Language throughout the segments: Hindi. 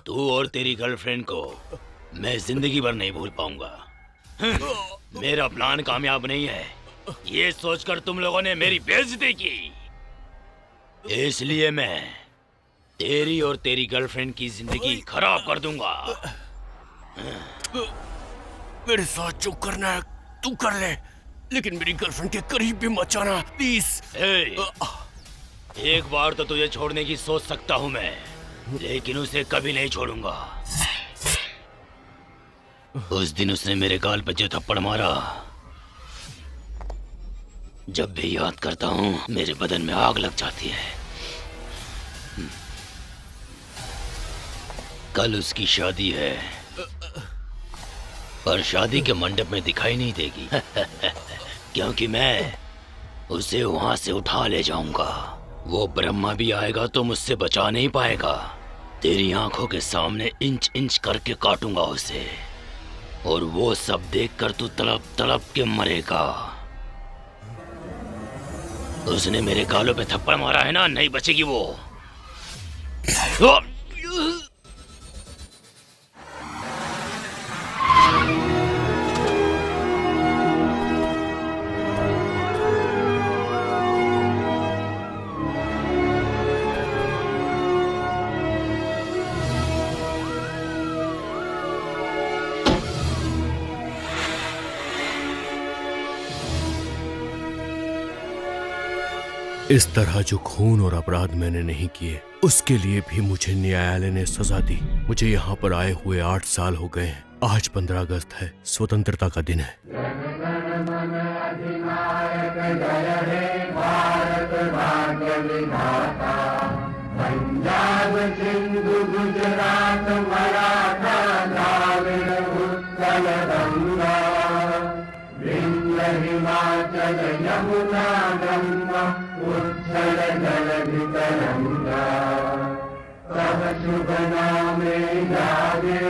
तू और तेरी गर्लफ्रेंड को मैं जिंदगी भर नहीं भूल पाऊंगा। मेरा प्लान कामयाब नहीं है, ये सोचकर तुम लोगों ने मेरी बेइज्जती की। इसलिए मैं तेरी और तेरी गर्लफ्रेंड की जिंदगी खराब कर दूंगा। मेरे साथ जो करना है तू कर ले, लेकिन मेरी गर्लफ्रेंड के करीब भी मत जाना प्लीज। एक बार तो तुझे छोड़ने की सोच सकता हूं मैं, लेकिन उसे कभी नहीं छोड़ूंगा। उस दिन उसने मेरे गाल पर जो थप्पड़ मारा, जब भी याद करता हूं मेरे बदन में आग लग जाती है। कल उसकी शादी है, पर शादी के मंडप में दिखाई नहीं देगी क्योंकि मैं उसे वहां से उठा ले जाऊंगा। वो ब्रह्मा भी आएगा तो मुझसे बचा नहीं पाएगा। तेरी आंखों के सामने इंच इंच करके काटूंगा उसे, और वो सब देखकर तू तड़प तड़प के मरेगा। उसने मेरे गालों पे थप्पड़ मारा है ना, नहीं बचेगी वो। इस तरह जो खून और अपराध मैंने नहीं किए, उसके लिए भी मुझे न्यायालय ने सजा दी। मुझे यहाँ पर आए हुए 8 साल हो गए हैं। आज 15 अगस्त है, स्वतंत्रता का दिन है। पंजाब सिंधु गुजरात मराठा द्राविड़ उत्कल गंगा, विंध्य हिमाचल यमुना गंगा, उच्छल जलधि तरंगा। तब शुभ नामे जागे,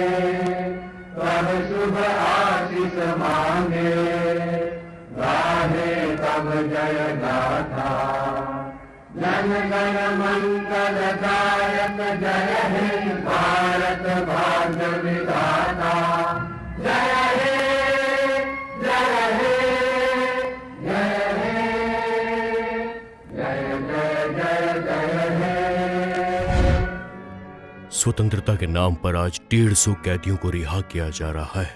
तब शुभ आशीष मांगे, गाहे तब जय गाथा। जन गण मंगलदायक जय हे भारत भाग्य विधाता। जय हे जय हे जय हे जय जय जय जय हे। स्वतंत्रता के नाम पर आज 150 कैदियों को रिहा किया जा रहा है,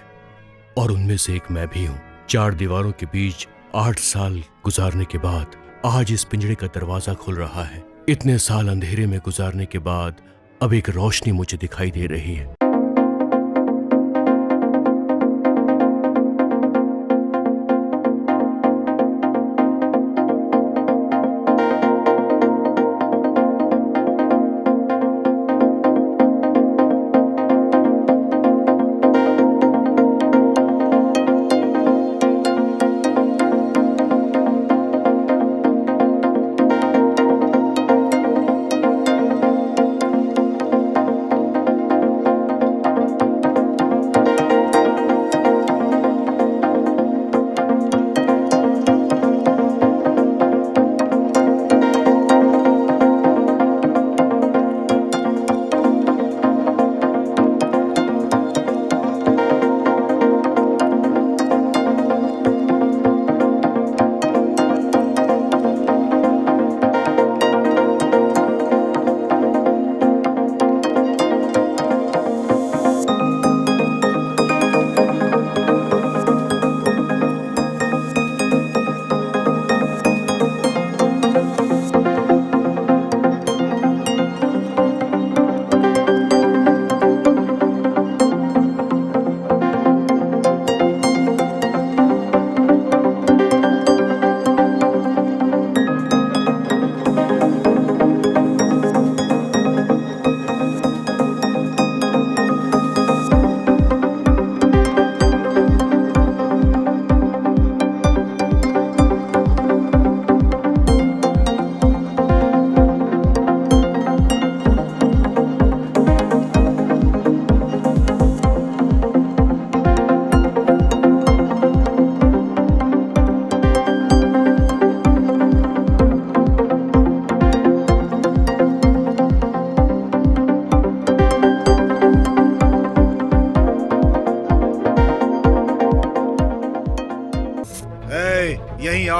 और उनमें से एक मैं भी हूँ। 4 दीवारों के बीच 8 साल गुजारने के बाद आज इस पिंजरे का दरवाजा खुल रहा है। इतने साल अंधेरे में गुजारने के बाद अब एक रोशनी मुझे दिखाई दे रही है।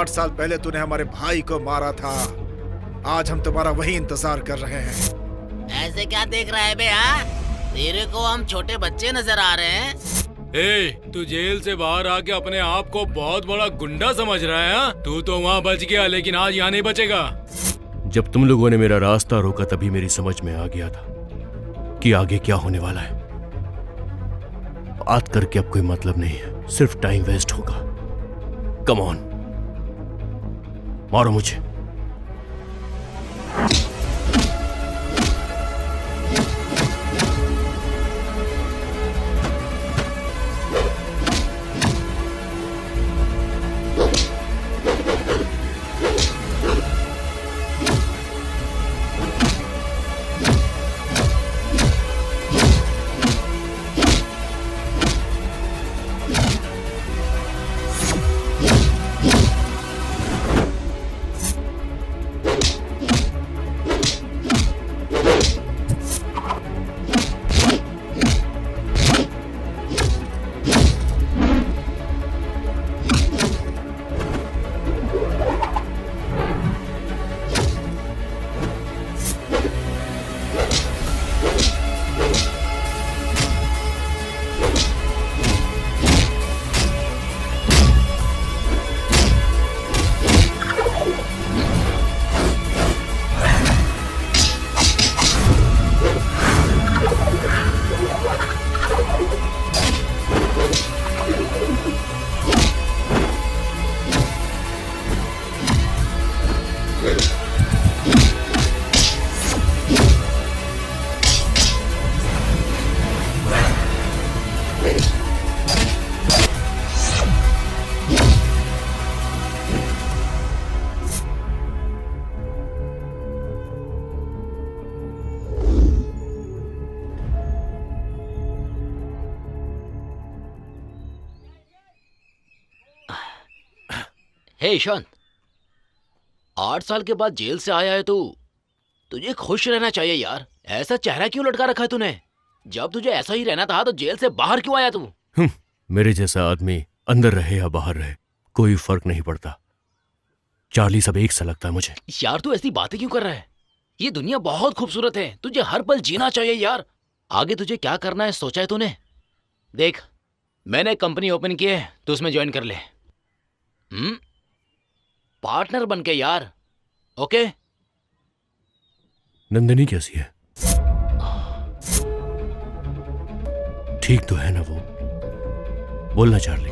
8 साल पहले तूने हमारे भाई को मारा था, आज हम तुम्हारा वही इंतजार कर रहे हैं। ऐसे क्या देख रहा है बे? हाँ, तेरे को हम छोटे बच्चे नजर आ रहे हैं? तू जेल से बाहर आके अपने आप को बहुत बड़ा गुंडा समझ रहा है? हाँ? तू तो वहाँ बच गया, लेकिन आज यहाँ नहीं बचेगा। जब तुम लोगों ने मेरा रास्ता रोका तभी मेरी समझ में आ गया था कि आगे क्या होने वाला है। बात करके अब कोई मतलब नहीं है, सिर्फ टाइम वेस्ट होगा। कम ऑन, मारो मुझे। हे ईशान, 8 साल के बाद जेल से आया है तू, तुझे खुश रहना चाहिए यार। ऐसा चेहरा क्यों लटका रखा है तूने? जब तुझे ऐसा ही रहना था तो जेल से बाहर क्यों आया तू? मेरे जैसा आदमी अंदर रहे या बाहर रहे कोई फर्क नहीं पड़ता। चार्ली सब एक सा लगता है मुझे। यार तू ऐसी बातें क्यों कर रहा है? ये दुनिया बहुत खूबसूरत है, तुझे हर पल जीना चाहिए यार। आगे तुझे क्या करना है सोचा है तूने? देख, मैंने कंपनी ओपन की है, तू उसमें ज्वाइन कर ले। पार्टनर बन के यार, ओके? नंदिनी कैसी है? ठीक तो है ना वो? बोलना चार्ली।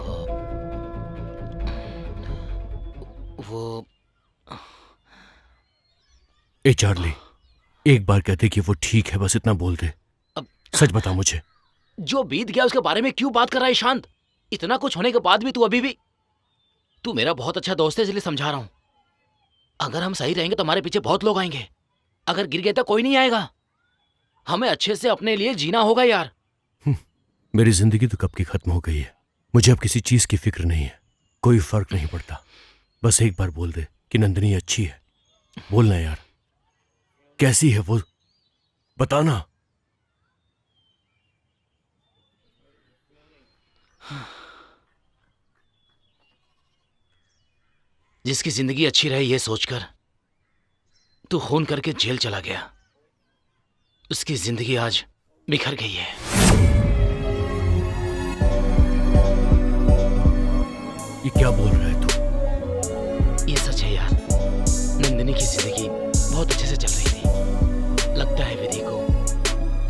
वो ए चार्ली, एक बार कहते कि वो ठीक है, बस इतना बोल दे। सच बता मुझे। जो बीत गया उसके बारे में क्यों बात कर रहा है शांत? इतना कुछ होने के बाद भी तू अभी भी... तू मेरा बहुत अच्छा दोस्त है इसलिए समझा रहा हूं। अगर हम सही रहेंगे तो हमारे पीछे बहुत लोग आएंगे, अगर गिर गए तो कोई नहीं आएगा। हमें अच्छे से अपने लिए जीना होगा यार। मेरी जिंदगी तो कब की खत्म हो गई है, मुझे अब किसी चीज की फिक्र नहीं है, कोई फर्क नहीं पड़ता। बस एक बार बोल दे कि नंदिनी अच्छी है। बोलना यार, कैसी है वो, बताना। जिसकी जिंदगी अच्छी रहे ये सोचकर तू खून करके जेल चला गया, उसकी जिंदगी आज बिखर गई है। ये क्या बोल रहा है तू? ये सच है यार। नंदिनी की जिंदगी बहुत अच्छे से चल रही थी। लगता है विधि को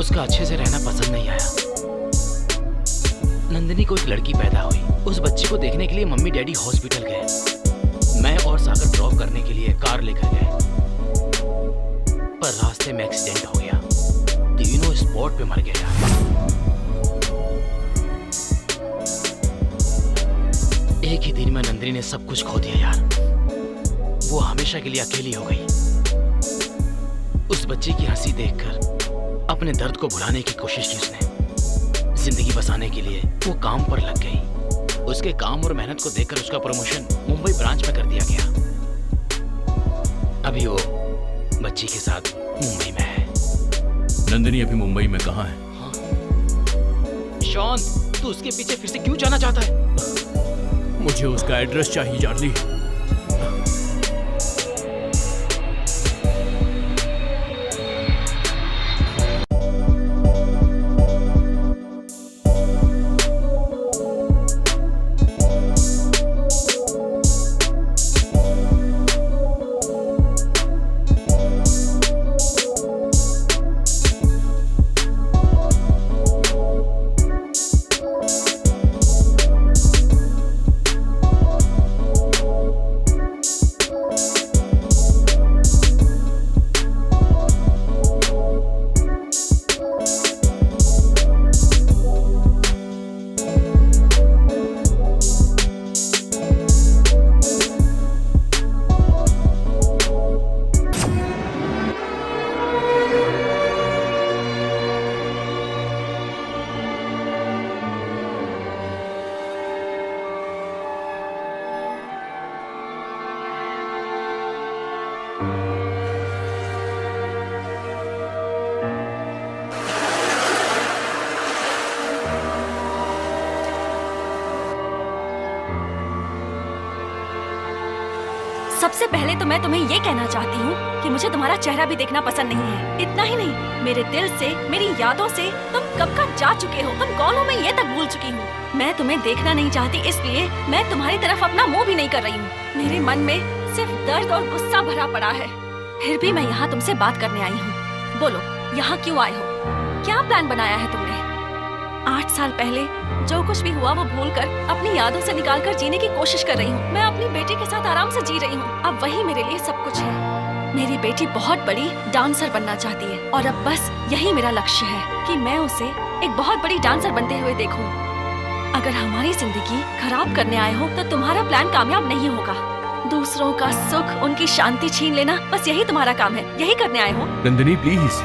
उसका अच्छे से रहना पसंद नहीं आया। नंदिनी को एक लड़की पैदा हुई, उस बच्ची को देखने के लिए मम्मी डैडी हॉस्पिटल गए। मैं और सागर ड्रॉप करने के लिए कार लेकर गए, पर रास्ते में एक्सीडेंट हो गया, तीनों स्पॉट पे मर गए। एक ही दिन में नंदिनी ने सब कुछ खो दिया यार। वो हमेशा के लिए अकेली हो गई। उस बच्चे की हंसी देखकर अपने दर्द को भुलाने की कोशिश की उसने। जिंदगी बसाने के लिए वो काम पर लग गई। उसके काम और मेहनत को देखकर उसका प्रमोशन मुंबई ब्रांच में कर दिया गया। अभी वो बच्ची के साथ मुंबई में है। नंदिनी अभी मुंबई में कहाँ है? हाँ? शॉन, तू उसके पीछे फिर से क्यों जाना चाहता है? मुझे उसका एड्रेस चाहिए चार्ली। सबसे पहले तो मैं तुम्हें ये कहना चाहती हूँ कि मुझे तुम्हारा चेहरा भी देखना पसंद नहीं है। इतना ही नहीं, मेरे दिल से, मेरी यादों से तुम कब का जा चुके हो। तुम कौन हो मैं ये तक भूल चुकी हूँ। मैं तुम्हें देखना नहीं चाहती, इसलिए मैं तुम्हारी तरफ अपना मुंह भी नहीं कर रही हूँ। मेरे मन में सिर्फ दर्द और गुस्सा भरा पड़ा है। फिर भी मैं यहाँ तुमसे बात करने आई हूँ। बोलो, यहाँ क्यों आए हो? क्या प्लान बनाया है तुमने? 8 साल पहले जो कुछ भी हुआ वो भूलकर अपनी यादों से निकालकर जीने की कोशिश कर रही हूँ। मैं अपनी बेटी के साथ आराम से जी रही हूँ। अब वही मेरे लिए सब कुछ है। मेरी बेटी बहुत बड़ी डांसर बनना चाहती है और अब बस यही मेरा लक्ष्य है कि मैं उसे एक बहुत बड़ी डांसर बनते हुए देखूं। अगर हमारी जिंदगी खराब करने आए हो तो तुम्हारा प्लान कामयाब नहीं होगा। दूसरों का सुख, उनकी शांति छीन लेना, बस यही तुम्हारा काम है। यही करने आए हो। नंदिनी प्लीज,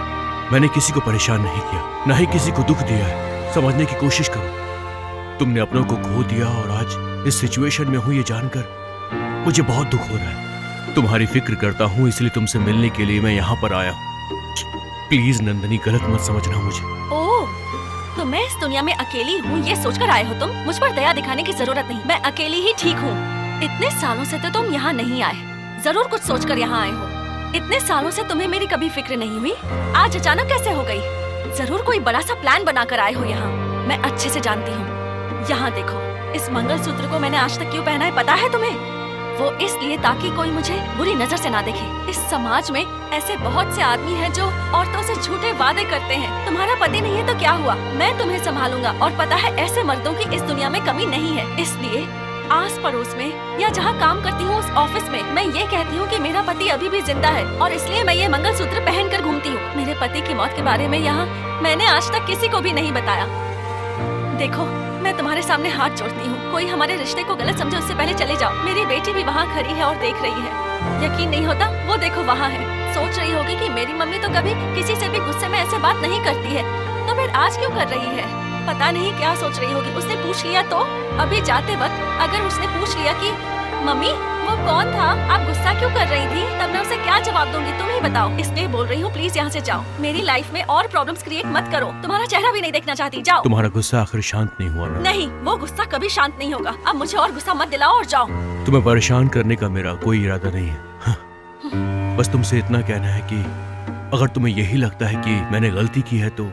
मैंने किसी को परेशान नहीं किया, न ही किसी को दुख दिया है। समझने की कोशिश करो। तुमने अपनों को खो दिया और आज इस सिचुएशन में हूँ ये जानकर मुझे बहुत दुख हो रहा है। तुम्हारी फिक्र करता हूँ, इसलिए तुमसे मिलने के लिए मैं यहाँ पर आया हूँ। प्लीज नंदिनी, गलत मत समझना मुझे। ओह, तो मैं इस दुनिया में अकेली हूँ ये सोचकर आए हो तुम? मुझ पर दया दिखाने की जरूरत नहीं, मैं अकेली ही ठीक हूँ। इतने सालों से तो तुम यहाँ नहीं आए, जरूर कुछ सोचकर यहाँ आए हो। इतने सालों से तुम्हें मेरी कभी फिक्र नहीं हुई, आज अचानक कैसे हो गई? जरूर कोई बड़ा सा प्लान बनाकर आए हो यहाँ, मैं अच्छे से जानती हूँ। यहाँ देखो, इस मंगलसूत्र को मैंने आज तक क्यों पहना है पता है तुम्हें? वो इसलिए ताकि कोई मुझे बुरी नजर से ना देखे। इस समाज में ऐसे बहुत से आदमी हैं जो औरतों से झूठे वादे करते हैं। तुम्हारा पति नहीं है तो क्या हुआ, मैं तुम्हें संभालूंगा। और पता है, ऐसे मर्दों की इस दुनिया में कमी नहीं है। इसलिए आस पड़ोस में या जहाँ काम करती हूँ उस ऑफिस में मैं ये कहती हूँ कि मेरा पति अभी भी जिंदा है और इसलिए मैं ये मंगलसूत्र पहन कर घूमती हूँ। मेरे पति की मौत के बारे में यहाँ मैंने आज तक किसी को भी नहीं बताया। देखो, मैं तुम्हारे सामने हाथ जोड़ती हूँ, कोई हमारे रिश्ते को गलत समझे उससे पहले चले जाओ। मेरी बेटी भी वहाँ खड़ी है और देख रही है। यकीन नहीं होता? वो देखो वहाँ है। सोच रही होगी कि मेरी मम्मी तो कभी किसी से भी गुस्से में ऐसे बात नहीं करती है, तो फिर आज क्यों कर रही है? पता नहीं क्या सोच रही होगी। उसने पूछ लिया तो? अभी जाते वक्त अगर उसने पूछ लिया कि मम्मी वो कौन था, आप गुस्सा क्यों कर रही थी, तब मैं उसे क्या जवाब दूंगी तुम ही बताओ। इसलिए बोल रही हूँ, प्लीज यहाँ से जाओ। मेरी लाइफ में और प्रॉब्लम्स क्रिएट मत करो। तुम्हारा चेहरा भी नहीं देखना चाहती, जाओ। तुम्हारा गुस्सा आखिर शांत नहीं हुआ ना? नहीं, वो गुस्सा कभी शांत नहीं होगा। अब मुझे और गुस्सा मत दिलाओ और जाओ। तुम्हें परेशान करने का मेरा कोई इरादा नहीं है। हाँ। बस तुमसे इतना कहना है कि अगर तुम्हें यही लगता है कि मैंने गलती की है तो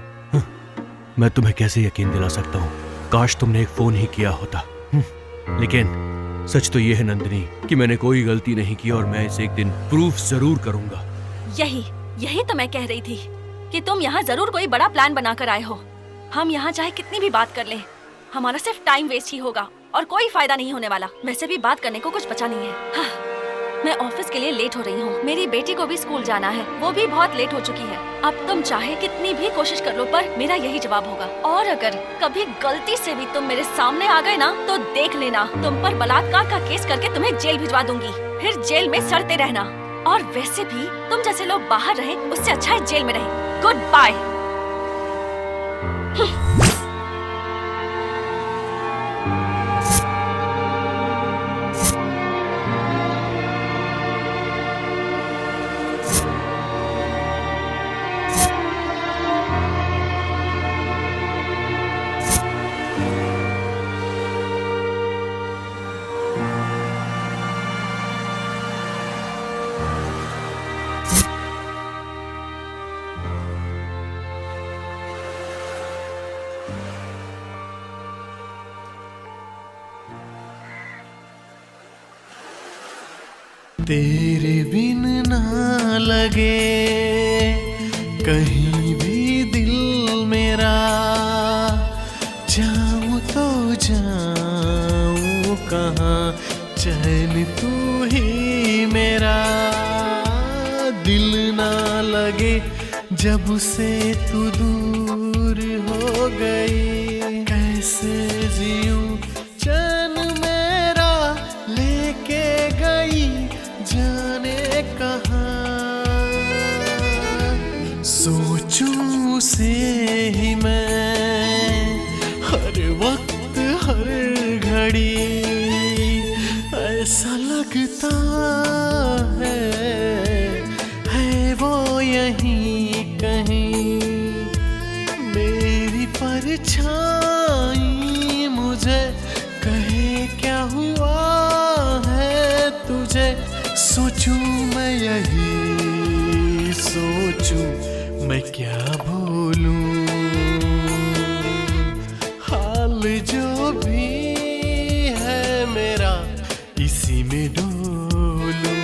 मैं तुम्हें कैसे यकीन दिला सकता हूँ। काश तुमने एक फोन ही किया होता। लेकिन सच तो ये है नंदिनी कि मैंने कोई गलती नहीं की और मैं इसे एक दिन प्रूफ जरूर करूंगा। यही तो मैं कह रही थी कि तुम यहाँ जरूर कोई बड़ा प्लान बनाकर आए हो। हम यहाँ चाहे कितनी भी बात कर लें, हमारा सिर्फ टाइम वेस्ट ही होगा और कोई फायदा नहीं होने वाला। वैसे भी बात करने को कुछ बचा नहीं है। हाँ, मैं ऑफिस के लिए लेट हो रही हूँ। मेरी बेटी को भी स्कूल जाना है, वो भी बहुत लेट हो चुकी है। अब तुम चाहे कितनी भी कोशिश कर लो पर मेरा यही जवाब होगा। और अगर कभी गलती से भी तुम मेरे सामने आ गए ना तो देख लेना, तुम पर बलात्कार का केस करके तुम्हें जेल भिजवा दूंगी, फिर जेल में सड़ते रहना। और वैसे भी तुम जैसे लोग बाहर रहे उससे अच्छा है जेल में रहे। Good bye. तेरे बिन ना लगे कहीं भी दिल मेरा, जाऊं तो जाऊं कहाँ, चैन तू ही मेरा। दिल ना लगे जब से तू दूर हो गई, कैसे जीऊं चैन मेरा लेके गई जाने कहाँ। सोचूं से ही मैं हर वक्त हर घड़ी, ऐसा लगता है वो यहीं कहीं। मेरी परछाई मुझे कहे क्या हुआ है तुझे, सोचूं मैं यही सोचूं मैं क्या बोलूं, हाल जो भी है मेरा इसी में डोलूं।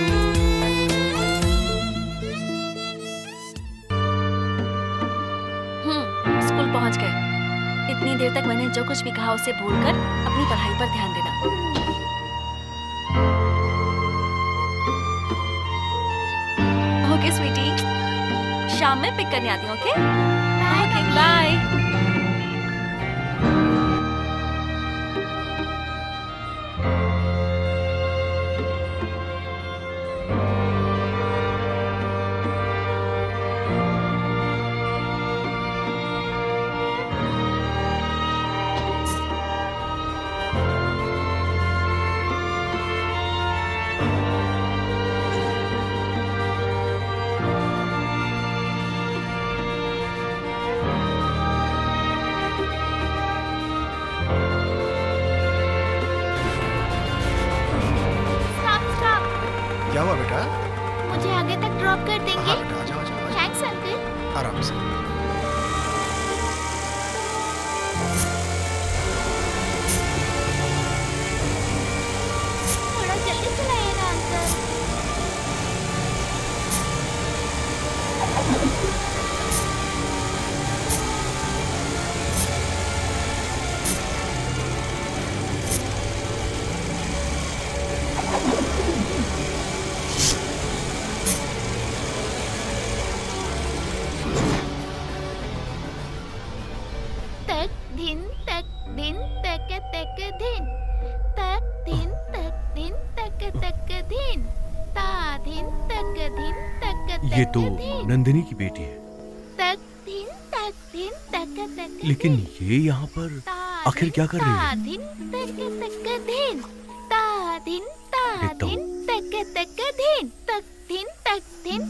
स्कूल पहुंच गए। इतनी देर तक मैंने जो कुछ भी कहा उसे भूलकर अपनी पढ़ाई पर ध्यान देना। ओके स्वीटी, शाम में पिक करने आती हूँ। Okay okay bye. क्या हुआ बेटा? मुझे आगे तक ड्रॉप कर देंगे? हाँ बेटा, आजा आजा आजा। Thanks uncle. आराम से। थोड़ा जल्दी चलाइए ना अंकल। तक दिन तक दिन तक तक दिन तक दिन तक दिन तक तक दिन ता दिन तक दिन तक ये तो दिन नंदिनी की बेटी है, तक दिन तक लेकिन ये यहाँ पर आखिर क्या कर रही है? दिन तक दिन ता दिन देखता हूँ। तक दिन तक दिन तक दिन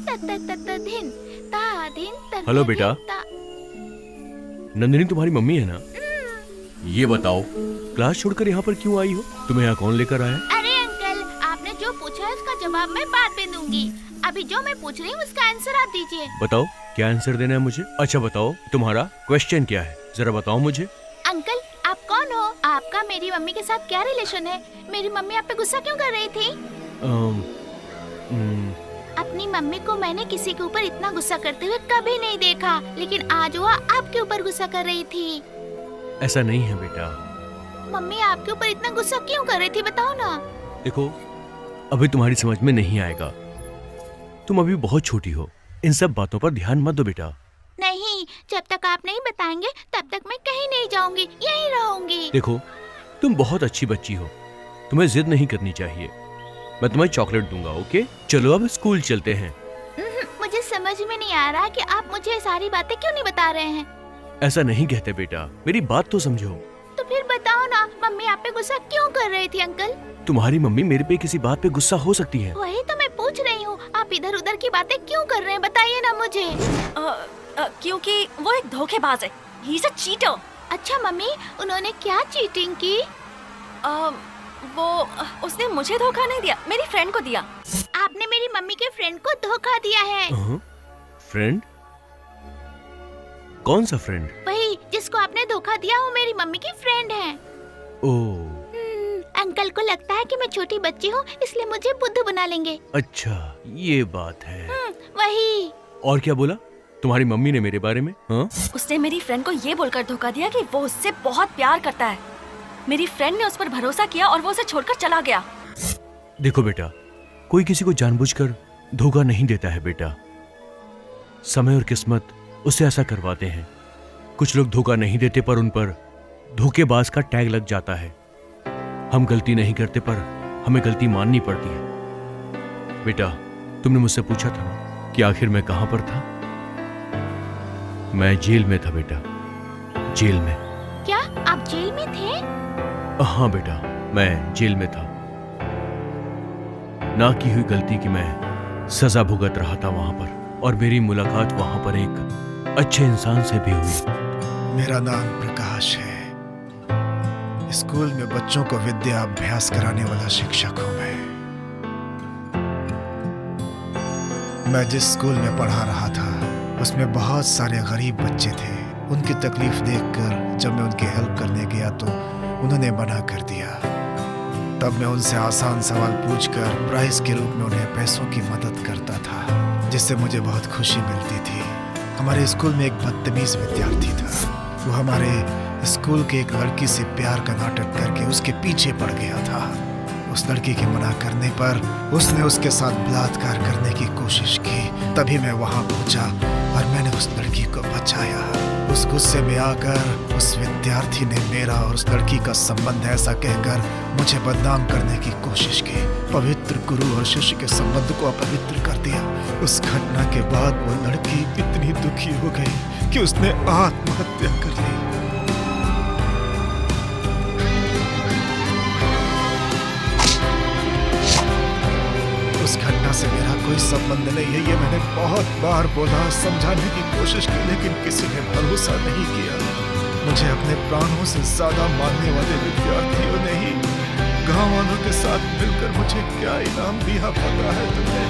तक दिन ता दिन तक। हेलो बेटा। नंदिनी तुम्हारी मम्मी है ना? ये बताओ, क्लास छोड़कर यहाँ पर क्यों आई हो? तुम्हें यहाँ कौन लेकर आया? अरे अंकल, आपने जो पूछा है उसका जवाब मैं बाद में दूंगी। अभी जो मैं पूछ रही हूँ उसका आंसर आप दीजिए। बताओ, क्या आंसर देना है मुझे? अच्छा बताओ, तुम्हारा क्वेश्चन क्या है? जरा बताओ मुझे। अंकल, आप कौन हो? आपका मेरी मम्मी के साथ क्या रिलेशन है? मेरी मम्मी आप पे गुस्सा क्यों कर रही थी? अपनी मम्मी को मैंने किसी के ऊपर इतना गुस्सा करते हुए कभी नहीं देखा, लेकिन आज वो आपके ऊपर गुस्सा कर रही थी। ऐसा नहीं है बेटा। मम्मी आपके ऊपर इतना गुस्सा क्यों कर रही थी, बताओ ना। देखो, अभी तुम्हारी समझ में नहीं आएगा। तुम अभी बहुत छोटी हो, इन सब बातों पर ध्यान मत दो बेटा। नहीं, जब तक आप नहीं बताएंगे तब तक मैं कहीं नहीं जाऊंगी, यहीं रहूंगी। देखो, तुम बहुत अच्छी बच्ची हो, तुम्हें जिद नहीं करनी चाहिए। मैं तुम्हें चॉकलेट दूंगा, ओके? चलो अब स्कूल चलते हैं। मुझे समझ में नहीं आ रहा कि आप मुझे सारी बातें क्यों नहीं बता रहे हैं। ऐसा नहीं कहते बेटा, मेरी बात तो समझो। तो फिर बताओ ना, मम्मी आप पे गुस्सा क्यों कर रही थी अंकल? तुम्हारी मम्मी मेरे पे किसी बात पे गुस्सा हो सकती है। वही तो मैं पूछ रही हूँ, आप इधर उधर की बातें क्यों कर रहे हैं, बताइए ना मुझे। क्योंकि वो एक धोखेबाज है। He is a cheater. अच्छा मम्मी, उन्होंने क्या चीटिंग की? उसने मुझे धोखा नहीं दिया, मेरी फ्रेंड को दिया। आपने मेरी मम्मी के फ्रेंड को धोखा दिया है। फ्रेंड? कौन सा फ्रेंड? वही जिसको आपने धोखा दिया, वो मेरी मम्मी की फ्रेंड है। ओह, अंकल को लगता है कि मैं छोटी बच्ची हूँ, इसलिए मुझे बुद्धू बना लेंगे। अच्छा ये बात है। वही। और क्या बोला तुम्हारी मम्मी ने मेरे बारे में? हाँ? उसने मेरी फ्रेंड को ये बोलकर धोखा दिया कि वो उससे बहुत प्यार करता है। मेरी फ्रेंड ने उस पर भरोसा किया और वो उसे छोड़कर चला गया। देखो बेटा, कोई किसी को जानबूझकर धोखा नहीं देता है बेटा। समय और किस्मत उससे ऐसा करवाते हैं। कुछ लोग धोखा नहीं देते पर उन पर धोखेबाज का टैग लग जाता है। हम गलती नहीं करते पर हमें गलती माननी पड़ती है। बेटा, तुमने मुझसे पूछा था ना कि आखिर मैं कहां पर था? मैं जेल में था बेटा, जेल में। क्या आप जेल में थे? हाँ बेटा, मैं जेल में था। ना की हुई गलती की मैं सजा भुगत रहा था वहां पर, और मेरी मुलाकात वहां पर एक अच्छे इंसान से भी हुई। मेरा नाम प्रकाश है। स्कूल में बच्चों को विद्या अभ्यास कराने वाला शिक्षक हूँ मैं। मैं जिस स्कूल में पढ़ा रहा था उसमें बहुत सारे गरीब बच्चे थे। उनकी तकलीफ देखकर जब मैं उनकी हेल्प करने गया तो उन्होंने मना कर दिया। तब मैं उनसे आसान सवाल पूछकर प्राइज के रूप में उन्हें पैसों की मदद करता था, जिससे मुझे बहुत खुशी मिलती थी। हमारे स्कूल में एक बदतमीज विद्यार्थी था। वो हमारे स्कूल के एक लड़की से प्यार का नाटक करके उसके पीछे पड़ गया था। उस लड़की के मना करने पर उसने उसके साथ बलात्कार करने की कोशिश की। तभी मैं वहां पहुंचा और मैंने उस लड़की को बचाया। उस गुस्से में आकर उस विद्यार्थी ने मेरा और उस लड़की का संबंध ऐसा कहकर मुझे बदनाम करने की कोशिश की। पवित्र गुरु और शिष्य के संबंध को अपवित्र कर दिया। उस घटना के बाद वो लड़की इतनी दुखी हो गई कि उसने आत्महत्या कर ली। उस घटना से मेरा कोई संबंध नहीं है, ये मैंने बहुत बार बोला, समझाने की कोशिश की, लेकिन किसी ने भरोसा नहीं किया। मुझे अपने प्राणों से ज्यादा मानने वाले विद्यार्थियों ने ही गांव वालों के साथ मिलकर मुझे क्या इनाम दिया पता है तुम्हें?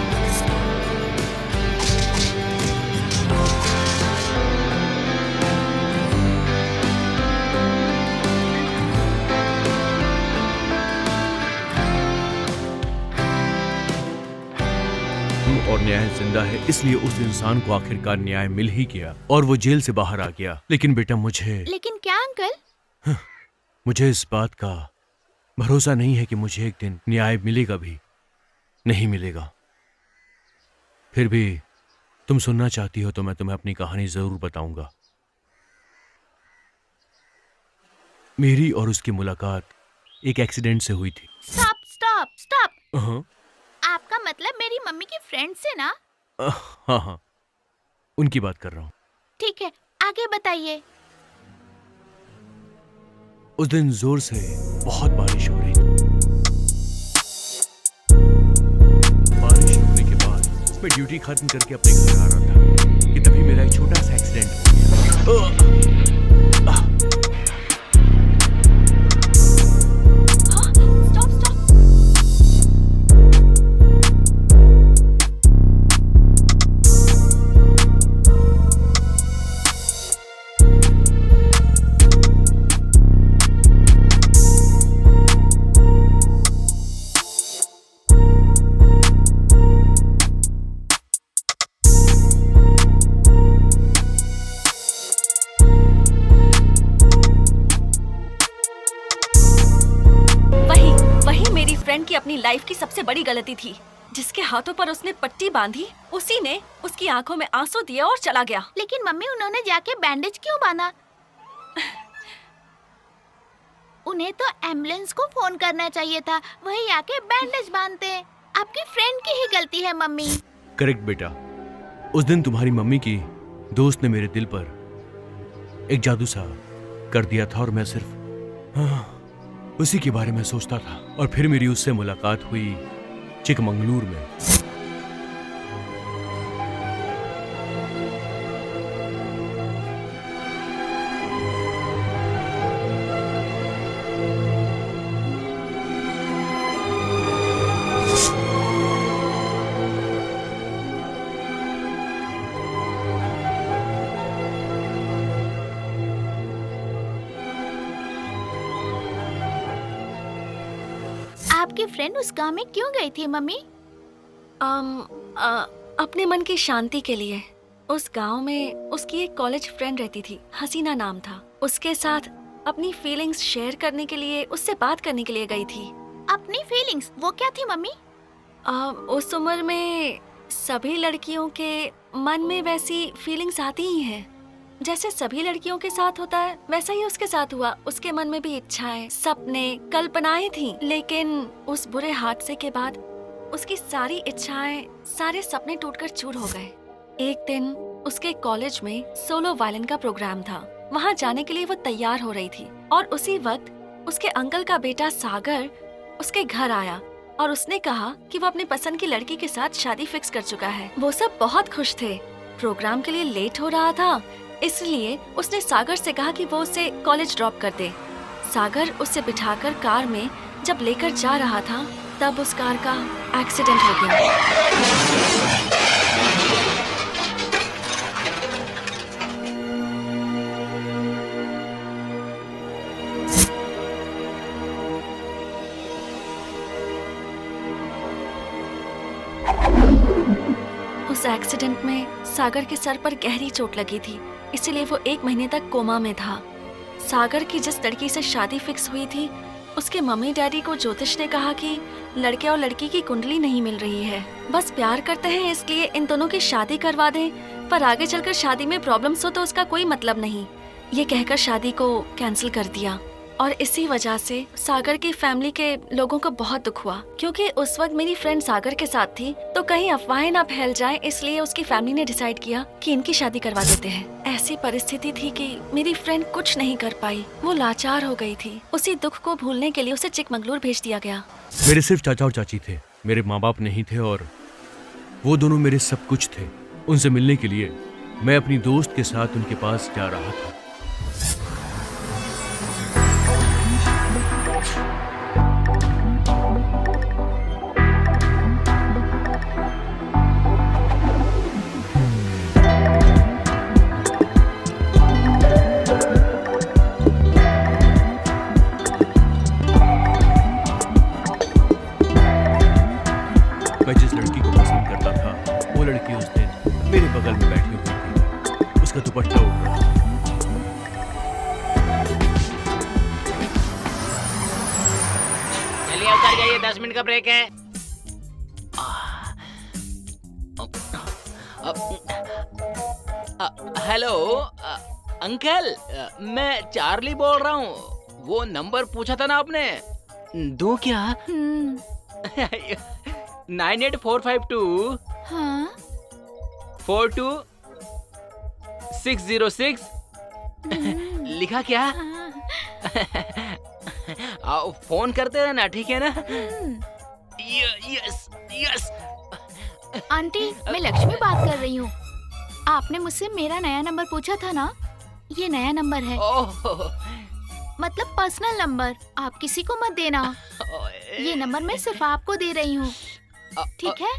और न्याय जिंदा है, इसलिए उस इंसान को आखिरकार न्याय मिल ही गया और वो जेल से बाहर आ गया। लेकिन बेटा लेकिन क्या अंकल? मुझे इस बात का भरोसा नहीं है कि मुझे एक दिन न्याय मिलेगा भी नहीं मिलेगा। फिर भी तुम सुनना चाहती हो तो मैं तुम्हें अपनी कहानी जरूर बताऊंगा। मेरी और उसकी मुलाकात एक एक्सीडेंट से हुई थी। Stop stop stop. आपका मतलब मेरी मम्मी की फ्रेंड से ना? हाँ, उनकी बात कर रहा हूँ। ठीक है, आगे बताइए। उस दिन जोर से बहुत बारिश हो रही थी। बारिश होने के बाद मैं ड्यूटी खत्म करके अपने घर आ रहा था कि तभी मेरा एक छोटा सा एक्सीडेंट हो गया। की अपनी लाइफ की सबसे बड़ी गलती थी। जिसके हाथों पर उसने पट्टी बांधी, उसी ने उसकी आंखों में आंसू दिया और चला गया। लेकिन मम्मी, उन्होंने जाके बैंडेज क्यों बांधा? उन्हें तो एम्बुलेंस को फोन करना चाहिए था, वही आके बैंडेज बांधते। आपकी फ्रेंड की ही गलती है मम्मी। करेक्ट बेटा, उस दिन तुम्हारी मम्मी की दोस्त ने मेरे दिल पर एक जादू सा कर दिया था और मैं सिर्फ उसी के बारे में सोचता था। और फिर मेरी उससे मुलाकात हुई चिकमंगलूर में। आपकी फ्रेंड उस गांव में क्यों गई थी मम्मी? अपने मन की शांति के लिए। उस गांव में उसकी एक कॉलेज फ्रेंड रहती थी, हसीना नाम था। उसके साथ अपनी फीलिंग्स शेयर करने के लिए, उससे बात करने के लिए गई थी। अपनी फीलिंग्स? वो क्या थी मम्मी? उस उम्र में सभी लड़कियों के मन में वैसी फीलिंग्स आती ही हैं। जैसे सभी लड़कियों के साथ होता है, वैसा ही उसके साथ हुआ। उसके मन में भी इच्छाएं, सपने, कल्पनाएं थी। लेकिन उस बुरे हादसे के बाद उसकी सारी इच्छाएं, सारे सपने टूटकर चूर हो गए। एक दिन उसके कॉलेज में सोलो वायलिन का प्रोग्राम था। वहाँ जाने के लिए वो तैयार हो रही थी और उसी वक्त उसके अंकल का बेटा सागर उसके घर आया और उसने कहा कि वो अपने पसंद की लड़की के साथ शादी फिक्स कर चुका है। वो सब बहुत खुश थे। प्रोग्राम के लिए लेट हो रहा था, इसलिए उसने सागर से कहा कि वो उसे कॉलेज ड्रॉप कर दे। सागर उसे बिठाकर कार में जब लेकर जा रहा था, तब उस कार का एक्सीडेंट हो गया। एक्सीडेंट में सागर के सर पर गहरी चोट लगी थी, इसीलिए वो 1 महीने तक कोमा में था। सागर की जिस लड़की से शादी फिक्स हुई थी, उसके मम्मी डैडी को ज्योतिष ने कहा कि लड़के और लड़की की कुंडली नहीं मिल रही है, बस प्यार करते हैं इसलिए इन दोनों की शादी करवा दें, पर आगे चलकर शादी में प्रॉब्लम्स हो तो उसका कोई मतलब नहीं। ये कहकर शादी को कैंसिल कर दिया और इसी वजह से सागर की फैमिली के लोगों को बहुत दुख हुआ, क्योंकि उस वक्त मेरी फ्रेंड सागर के साथ थी, तो कहीं अफवाहें ना फैल जाएं, इसलिए उसकी फैमिली ने डिसाइड किया कि इनकी शादी करवा देते हैं। ऐसी परिस्थिति थी कि मेरी फ्रेंड कुछ नहीं कर पाई, वो लाचार हो गई थी। उसी दुख को भूलने के लिए उसे चिकमंगलूर भेज दिया गया। मेरे सिर्फ चाचा और चाची थे, मेरे माँ बाप नहीं थे और वो दोनों मेरे सब कुछ थे। उनसे मिलने के लिए मैं अपनी दोस्त के साथ उनके पास जा रहा था। मैं जिस लड़की को पसंद करता था, वो लड़की उस दिन मेरे बगल में बैठी हुई थी। उसका दुपट्टा उड़ रहा था। चलिए उतर जाइए, 10 मिनट का ब्रेक है। हेलो अंकल, मैं चार्ली बोल रहा हूँ। वो नंबर पूछा था ना आपने, दो क्या? 98452 हाँ 42606 लिखा क्या? आओ फोन करते रहना, ठीक है ना? Yes yes. आंटी, मैं लक्ष्मी बात कर रही हूँ। आपने मुझसे मेरा नया नंबर पूछा था ना, ये नया नंबर है। मतलब पर्सनल नंबर, आप किसी को मत देना। ये नंबर मैं सिर्फ आपको दे रही हूँ, ठीक है?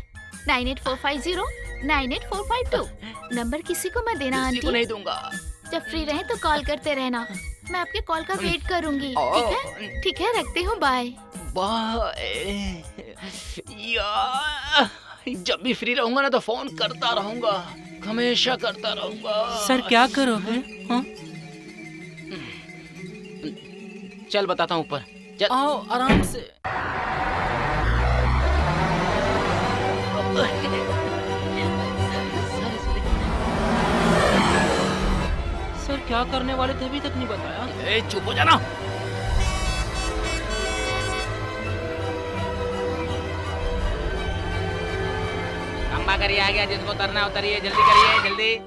98450 98452। नंबर किसी को मत देना आंटी। किसी को नहीं दूंगा। जब फ्री रहे तो कॉल करते रहना, मैं आपके कॉल का वेट करूंगी। ठीक है? ठीक है, रखती हूँ। Bye bye. यार, जब भी फ्री रहूंगा ना तो फोन करता रहूंगा, हमेशा करता रहूंगा। सर क्या करोगे? हाँ? चल बताता हूँ ऊपर। चल आओ आराम से। सर क्या करने वाले थे, अभी तक नहीं बताया। ए, चुप हो जाना। खंबा करिए, आ गया। जिसको उतरना उतरिए, जल्दी करिए, जल्दी।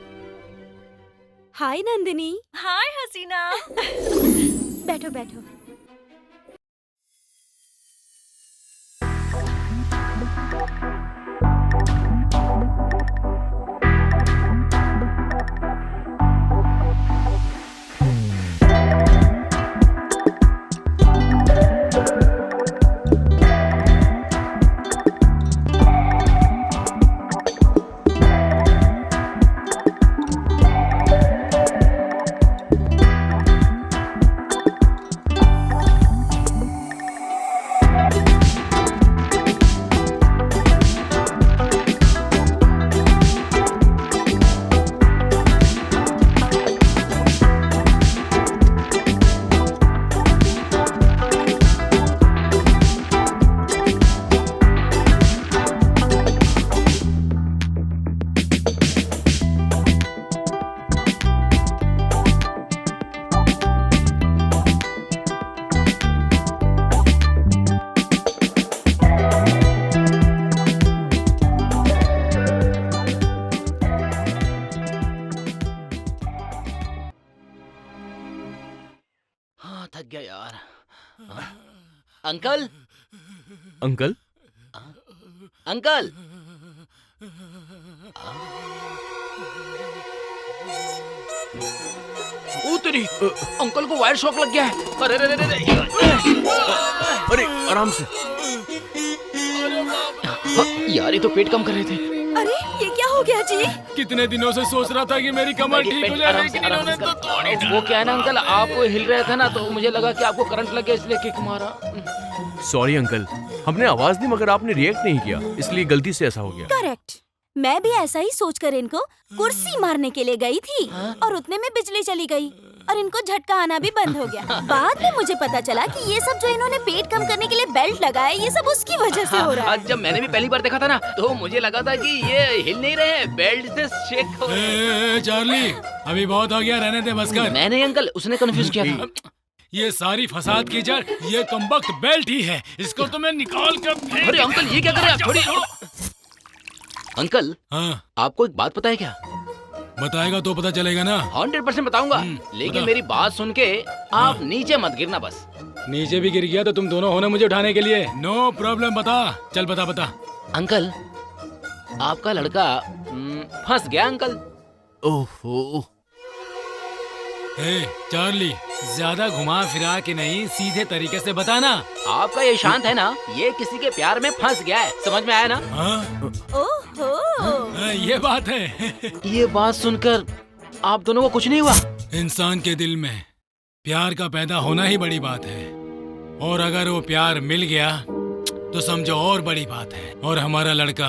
हाय नंदिनी। हाय हसीना। बैठो बैठो। थक गया यार। Uncle uncle uncle. तेरी अंकल को वायर शॉक लग गया है। अरे अरे अरे अरे आराम से। यार ये तो पेट कम कर रहे थे। अरे ये क्या हो गया जी? कितने दिनों से सोच रहा था कि मेरी कमर ठीक हो जाए, लेकिन इन्होंने तो तोड़ डाला। वो क्या है ना अंकल, आप हिल रहे थे ना तो मुझे लगा कि आपको करंट लग गया, इसलिए किक मारा। सॉरी अंकल, हमने आवाज दी मगर आपने रिएक्ट नहीं किया, इसलिए गलती से ऐसा हो गया। करेक्ट। मैं भी ऐसा ही सोचकर इनको कुर्सी मारने के लिए गई थी और उतने में बिजली चली गई और इनको झटका आना भी बंद हो गया। बाद में मुझे पता चला कि ये सब जो इन्होंने पेट कम करने के लिए बेल्ट लगाया, ये सब उसकी वजह से हो रहा है। जब मैंने भी पहली बार देखा था ना, तो मुझे लगा था कि ये हिल नहीं रहे, बेल्ट से शेक हो रहे। चार्ली, अभी बहुत हो गया, रहने दे, बस कर। नहीं अंकल, उसने कंफ्यूज किया था। ये सारी फसाद की जड़ ये कमबख्त बेल्ट ही है। इसको तो मैं निकाल कर। अरे अंकल, ये क्या कर रहे हैं आप? छोड़िए अंकल। हाँ, आपको एक बात पता है क्या? बताएगा तो पता चलेगा ना। 100% बताऊंगा, लेकिन बता। मेरी बात सुन के आप नीचे मत गिरना बस। नीचे भी गिर गया तो तुम दोनों होना मुझे उठाने के लिए। नो प्रॉब्लम, बता, चल बता। अंकल, आपका लड़का फंस गया अंकल। ओहो। चार्ली, ज्यादा घुमा फिरा के नहीं, सीधे तरीके से बताना। आपका ये शांत है ना, ये किसी के प्यार में फंस गया है, समझ में आया ना? ओहो, ये बात है। ये बात सुनकर आप दोनों को कुछ नहीं हुआ? इंसान के दिल में प्यार का पैदा होना ही बड़ी बात है, और अगर वो प्यार मिल गया तो समझो और बड़ी बात है। और हमारा लड़का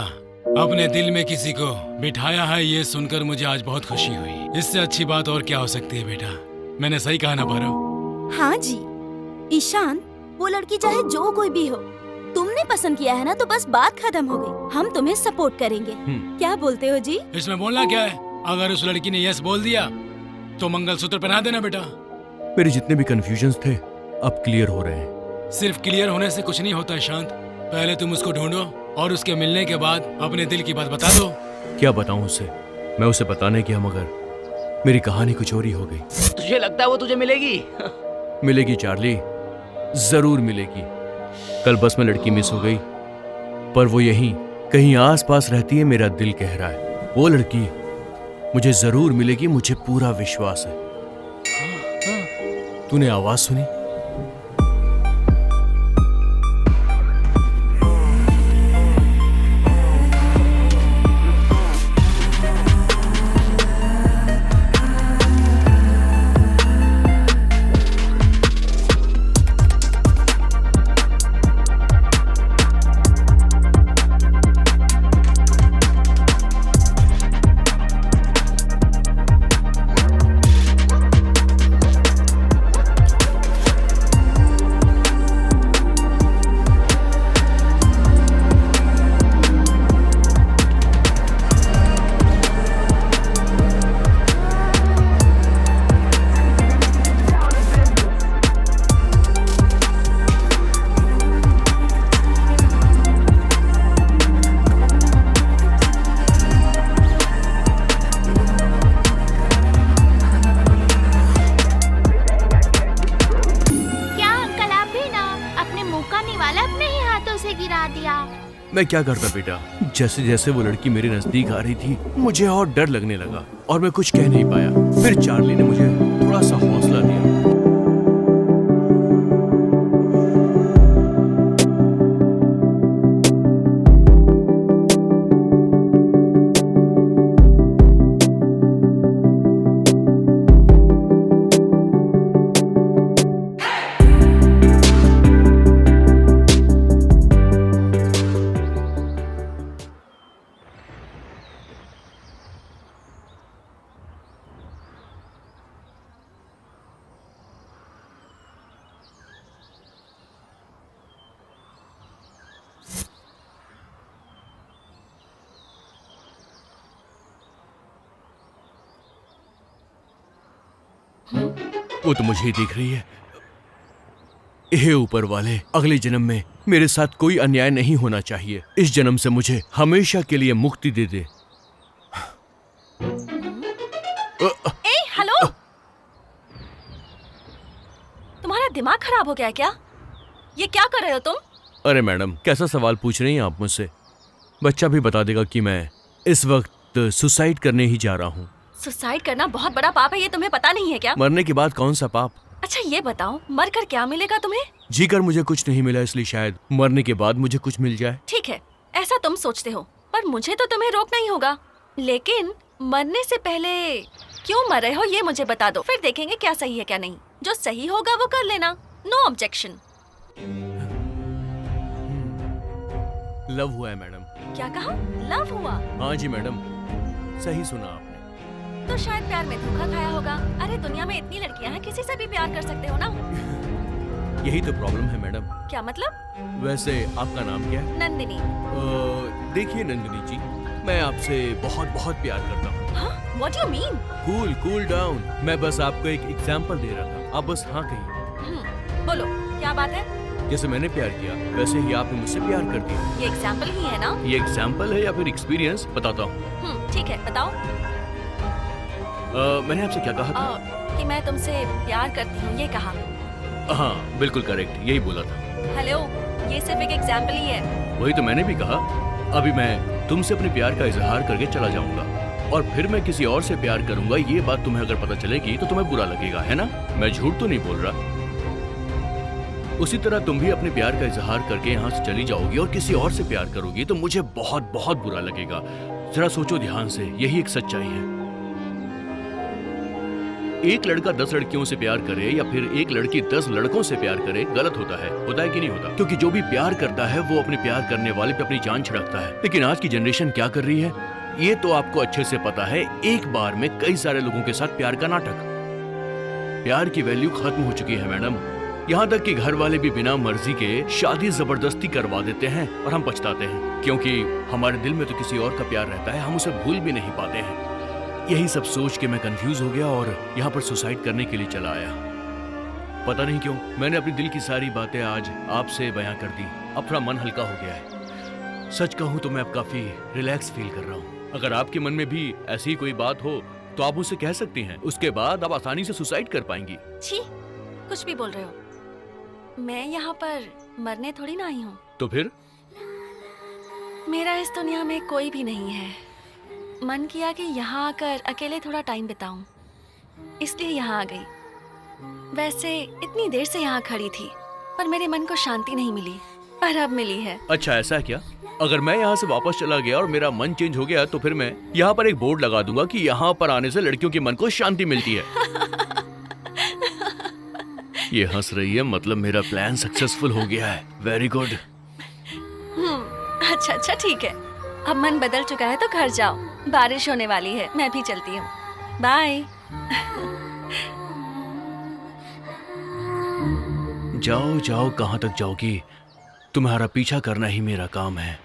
अपने दिल में किसी को बिठाया है, ये सुनकर मुझे आज बहुत खुशी हुई। इससे अच्छी बात और क्या हो सकती है बेटा? मैंने सही कहा ना पारो? हाँ जी ईशान, वो लड़की चाहे जो कोई भी हो, तुमने पसंद किया है ना, तो बस बात खत्म हो गई। हम तुम्हें सपोर्ट करेंगे। क्या बोलते हो जी? इसमें बोलना क्या है? अगर उस लड़की ने यस बोल दिया तो मंगलसूत्र पहना देना बेटा। मेरे जितने भी कंफ्यूजन्स थे अब क्लियर हो रहे हैं। सिर्फ क्लियर होने से कुछ नहीं होता शांत। पहले तुम उसको ढूंढो और उसके मिलने के बाद अपने दिल की बात बता दो। क्या बताऊं उसे? मैं उसे बताने गया मगर मेरी कहानी कुछ और ही हो गई। तुझे लगता है वो तुझे मिलेगी? मिलेगी चार्ली, जरूर मिलेगी। कल बस में लड़की मिस हो गई, पर वो यहीं कहीं आसपास रहती है, मेरा दिल कह रहा है। वो लड़की मुझे जरूर मिलेगी, मुझे पूरा विश्वास है। तूने आवाज सुनी? मैं क्या करता बेटा? जैसे जैसे वो लड़की मेरे नजदीक आ रही थी मुझे और डर लगने लगा और मैं कुछ कह नहीं पाया। फिर चार्ली ने मुझे थोड़ा सा हौसला दिया। वो तो मुझे ही देख रही है। हे ऊपर वाले, अगले जन्म में मेरे साथ कोई अन्याय नहीं होना चाहिए। इस जन्म से मुझे हमेशा के लिए मुक्ति दे दे। ए, हेलो! तुम्हारा दिमाग खराब हो गया क्या? ये क्या कर रहे हो तुम? अरे मैडम, कैसा सवाल पूछ रही हैं आप मुझसे? बच्चा भी बता देगा कि मैं इस वक्त सुसाइड करने ही जा रहा हूँ। सुसाइड करना बहुत बड़ा पाप है, ये तुम्हें पता नहीं है क्या? मरने के बाद कौन सा पाप? अच्छा ये बताओ, मरकर क्या मिलेगा तुम्हें? जीकर मुझे कुछ नहीं मिला, इसलिए शायद मरने के बाद मुझे कुछ मिल जाए। ठीक है, ऐसा तुम सोचते हो, पर मुझे तो तुम्हें रोकना ही होगा। लेकिन मरने से पहले क्यों मर रहे हो ये मुझे बता दो, फिर देखेंगे क्या सही है क्या नहीं। जो सही होगा वो कर लेना, नो ऑब्जेक्शन। लव हुआ है मैडम। क्या कहा? लव हुआ? हाँ जी मैडम, सही सुना आपने। तो शायद प्यार में धोखा खाया होगा। अरे दुनिया में इतनी लड़कियां हैं, किसी से भी प्यार कर सकते हो ना। यही तो प्रॉब्लम है मैडम। क्या मतलब? वैसे आपका नाम क्या है? नंदिनी। देखिए नंदिनी जी, मैं आपसे बहुत बहुत प्यार करता हूँ। What do you mean? Cool down. मैं बस आपको एक एग्जाम्पल दे रहा था, आप बस हाँ कहिए। बोलो क्या बात है? जैसे मैंने प्यार किया वैसे ही आपने मुझसे प्यार कर दिया। ये एग्जाम्पल ही है ना? ये एग्जाम्पल है या फिर एक्सपीरियंस, बताता हूँ। ठीक है, बताओ। मैंने आपसे क्या कहा था? कि मैं तुमसे प्यार करती हूँ, ये कहा। हाँ बिल्कुल करेक्ट, यही बोला था। हेलो, ये सिर्फ एक एग्जाम्पल ही है। वही तो मैंने भी कहा। अभी मैं तुमसे अपने प्यार का इजहार करके चला जाऊंगा और फिर मैं किसी और से प्यार करूंगा, ये बात तुम्हें अगर पता चलेगी तो तुम्हें बुरा लगेगा, है ना? मैं झूठ तो नहीं बोल रहा। उसी तरह तुम भी अपने प्यार का इजहार करके यहाँ से चली जाओगी और किसी और से प्यार करोगी तो मुझे बहुत बहुत बुरा लगेगा। जरा सोचो ध्यान से, यही एक सच्चाई है। एक लड़का 10 लड़कियों से प्यार करे या फिर एक लड़की 10 लड़कों से प्यार करे, गलत होता है कि नहीं होता? क्योंकि जो भी प्यार करता है वो अपने प्यार करने वाले पे अपनी जान छिड़कता है। लेकिन आज की जनरेशन क्या कर रही है, ये तो आपको अच्छे से पता है। एक बार में कई सारे लोगों के साथ प्यार का नाटक। प्यार की वैल्यू खत्म हो चुकी है मैडम। यहाँ तक कि घर वाले भी बिना मर्जी के शादी जबरदस्ती करवा देते हैं और हम पछताते हैं, क्योंकि हमारे दिल में तो किसी और का प्यार रहता है, हम उसे भूल भी नहीं पाते हैं। यही सब सोच के मैं कंफ्यूज हो गया और यहाँ पर सुसाइड करने के लिए चला आया। पता नहीं क्यों मैंने अपनी दिल की सारी बातें आज आपसे बयां कर दी। अब थोड़ा मन हल्का हो गया है। सच कहूँ तो मैं अब काफी रिलैक्स फील कर रहा हूँ। अगर आपके मन में भी ऐसी कोई बात हो तो आप मुझसे कह सकती हैं, उसके बाद आप आसानी से सुसाइड कर पाएंगी। छी, कुछ भी बोल रहे हो। मैं यहाँ पर मरने थोड़ी ना आई हूँ। तो फिर? मेरा इस दुनिया में कोई भी नहीं है। मन किया कि यहाँ आकर अकेले थोड़ा टाइम बिताऊं, इसलिए यहाँ आ गई। वैसे इतनी देर से यहाँ खड़ी थी पर मेरे मन को शांति नहीं मिली, पर अब मिली है। अच्छा ऐसा है क्या? अगर मैं यहाँ से वापस चला गया और मेरा मन चेंज हो गया तो फिर मैं यहाँ पर एक बोर्ड लगा दूंगा कि यहाँ पर आने से लड़कियों के मन को शांति मिलती है। ये हंस रही है, मतलब मेरा प्लान सक्सेसफुल हो गया है। Very good. अच्छा ठीक है, अब मन बदल चुका है तो घर जाओ, बारिश होने वाली है। मैं भी चलती हूँ, बाय। जाओ जाओ, कहाँ तक जाओगी? तुम्हारा पीछा करना ही मेरा काम है।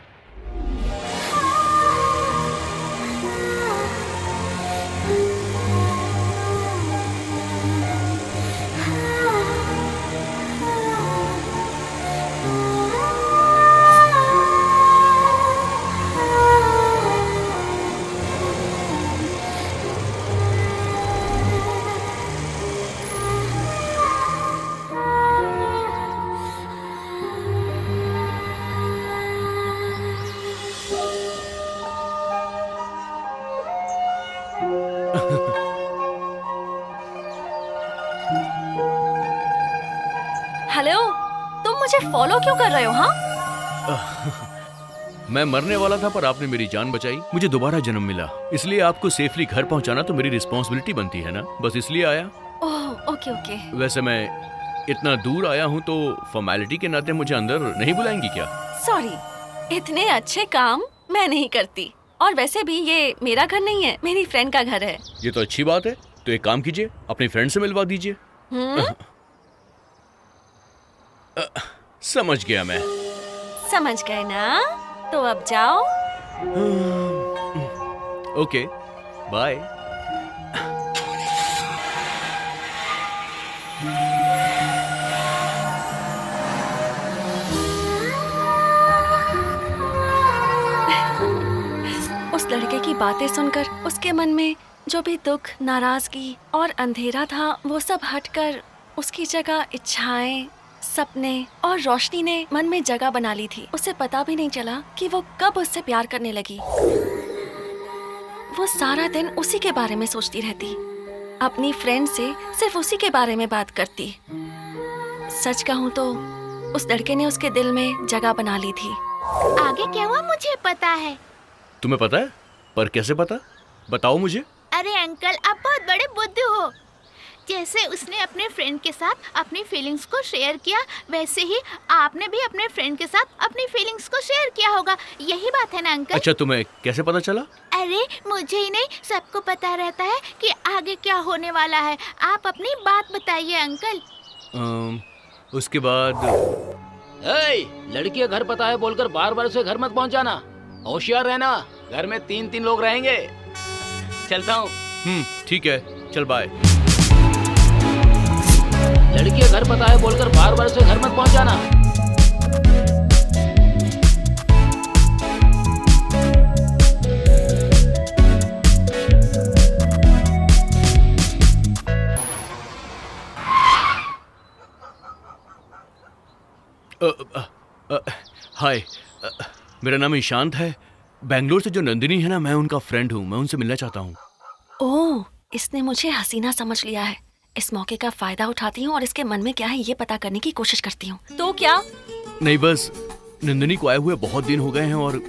हेलो, तुम मुझे फॉलो क्यों कर रहे हो? हाँ, मैं मरने वाला था पर आपने मेरी जान बचाई, मुझे दोबारा जन्म मिला, इसलिए आपको सेफली घर पहुंचाना तो मेरी रिस्पॉन्सिबिलिटी बनती है ना, बस इसलिए आया। Oh okay okay. वैसे मैं इतना दूर आया हूँ तो फॉर्मेलिटी के नाते मुझे अंदर नहीं बुलाएंगी क्या? सॉरी, इतने अच्छे काम मैं नहीं करती, और वैसे भी ये मेरा घर नहीं है, मेरी फ्रेंड का घर है। ये तो अच्छी बात है, तो एक काम कीजिए, अपनी फ्रेंड से मिलवा दीजिए। समझ गया मैं। समझ गए ना? तो अब जाओ। Okay, bye. उस लड़के की बातें सुनकर उसके मन में जो भी दुख, नाराजगी और अंधेरा था वो सब हटकर उसकी जगह इच्छाएं, सपने और रोशनी ने मन में जगह बना ली थी। उसे पता भी नहीं चला कि वो कब उससे प्यार करने लगी। वो सारा दिन उसी के बारे में सोचती रहती, अपनी फ्रेंड से सिर्फ उसी के बारे में बात करती। सच कहूँ तो उस लड़के ने उसके दिल में जगह बना ली थी। आगे क्या हुआ मुझे पता है। तुम्हें पता है? पर कैसे पता? बताओ मुझे। अरे अंकल, आप बहुत बड़े बुद्धू हो। जैसे उसने अपने फ्रेंड के साथ अपनी फीलिंग्स को शेयर किया, वैसे ही आपने भी अपने फ्रेंड के साथ अपनी फीलिंग्स को शेयर किया होगा। यही बात है ना अंकल? अच्छा, तुम्हें कैसे पता चला? अरे मुझे ही नहीं, सबको पता रहता है कि आगे क्या होने वाला है। आप अपनी बात बताइए अंकल। उसके बाद लड़की का घर पता है बोलकर बार बार उसे घर मत पहुंचाना। होशियार रहना, घर में 3-3 लोग रहेंगे। चलता हूँ। ठीक है, चल बाय। लड़की का घर पता है बोलकर बार बार उसे घर मत पहुंचाना। हाय, मेरा नाम ईशांत है। बेंगलोर से जो नंदिनी है ना, मैं उनका फ्रेंड हूँ। मैं उनसे मिलना चाहता हूँ। ओह, इसने मुझे हसीना समझ लिया है। इस मौके का फायदा उठाती हूँ और इसके मन में क्या है ये पता करने की कोशिश करती हूँ। तो क्या? नहीं, बस नंदिनी को आए हुए बहुत दिन हो गए हैं और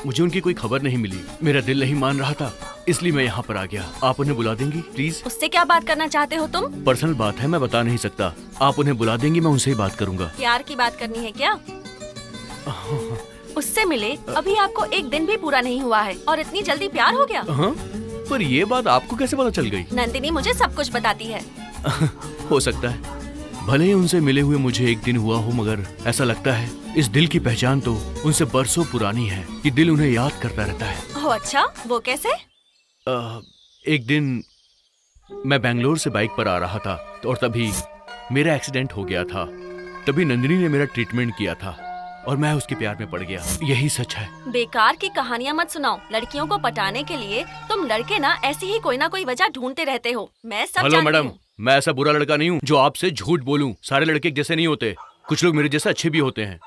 मुझे उनकी कोई खबर नहीं मिली। मेरा दिल नहीं मान रहा था, इसलिए मैं यहाँ पर आ गया। आप उन्हें बुला देंगी प्लीज? उससे क्या बात करना चाहते हो तुम? पर्सनल बात है, मैं बता नहीं सकता। आप उन्हें बुला देंगी, मैं उनसे ही बात करूंगा। प्यार की बात करनी है क्या? उससे मिले अभी आपको एक दिन भी पूरा नहीं हुआ है और इतनी जल्दी प्यार हो गया? हाँ, पर ये बात आपको कैसे पता चल गई? नंदिनी मुझे सब कुछ बताती है। हो सकता है, भले ही उनसे मिले हुए मुझे एक दिन हुआ हो, मगर ऐसा लगता है इस दिल की पहचान तो उनसे बरसों पुरानी है। ये दिल उन्हें याद करता रहता है। ओह अच्छा, वो कैसे? एक दिन मैं बेंगलोर से बाइक पर आ रहा था और तभी मेरा एक्सीडेंट हो गया था। तभी नंदिनी ने मेरा ट्रीटमेंट किया था और मैं उसके प्यार में पड़ गया। यही सच है। बेकार की कहानियाँ मत सुनाओ। लड़कियों को पटाने के लिए तुम लड़के ना ऐसी ही कोई ना कोई वजह ढूंढते रहते हो। मैं सब हेलो जानती मैडम, हूँ। मैं ऐसा बुरा लड़का नहीं हूँ जो आपसे झूठ बोलूं। सारे लड़के एक जैसे नहीं होते, कुछ लोग मेरे जैसे अच्छे भी होते हैं।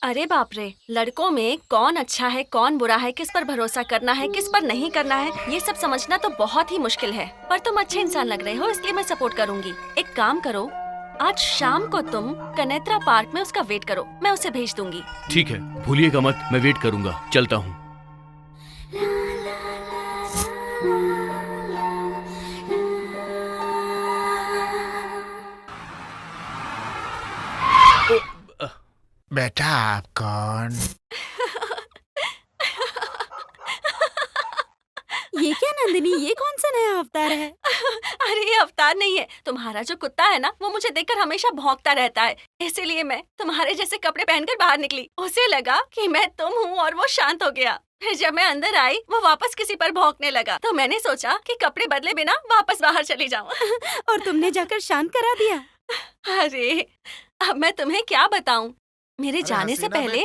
अरे बाप रे, लड़कों में कौन अच्छा है कौन बुरा है, किस पर भरोसा करना है किस पर नहीं करना है, ये सब समझना तो बहुत ही मुश्किल है। पर तुम अच्छे इंसान लग रहे हो, इसलिए मैं सपोर्ट करूंगी। एक काम करो, आज शाम को तुम कनेत्रा पार्क में उसका वेट करो, मैं उसे भेज दूंगी। ठीक है, भूलिएगा मत, मैं वेट करूंगा। चलता हूँ। बेटा आप कौन? ये क्या नंदिनी, ये कौन सा नया अवतार है? अरे ये अवतार नहीं है, तुम्हारा जो कुत्ता है ना वो मुझे देखकर हमेशा भौंकता रहता है, इसीलिए मैं तुम्हारे जैसे कपड़े पहनकर बाहर निकली। उसे लगा कि मैं तुम हूँ और वो शांत हो गया। फिर जब मैं अंदर आई वो वापस किसी पर भौंकने लगा, तो मैंने सोचा कि कपड़े बदले बिना वापस बाहर चली जाऊँ। और तुमने जाकर शांत करा दिया? अरे अब मैं तुम्हें क्या बताऊँ, मेरे जाने से पहले।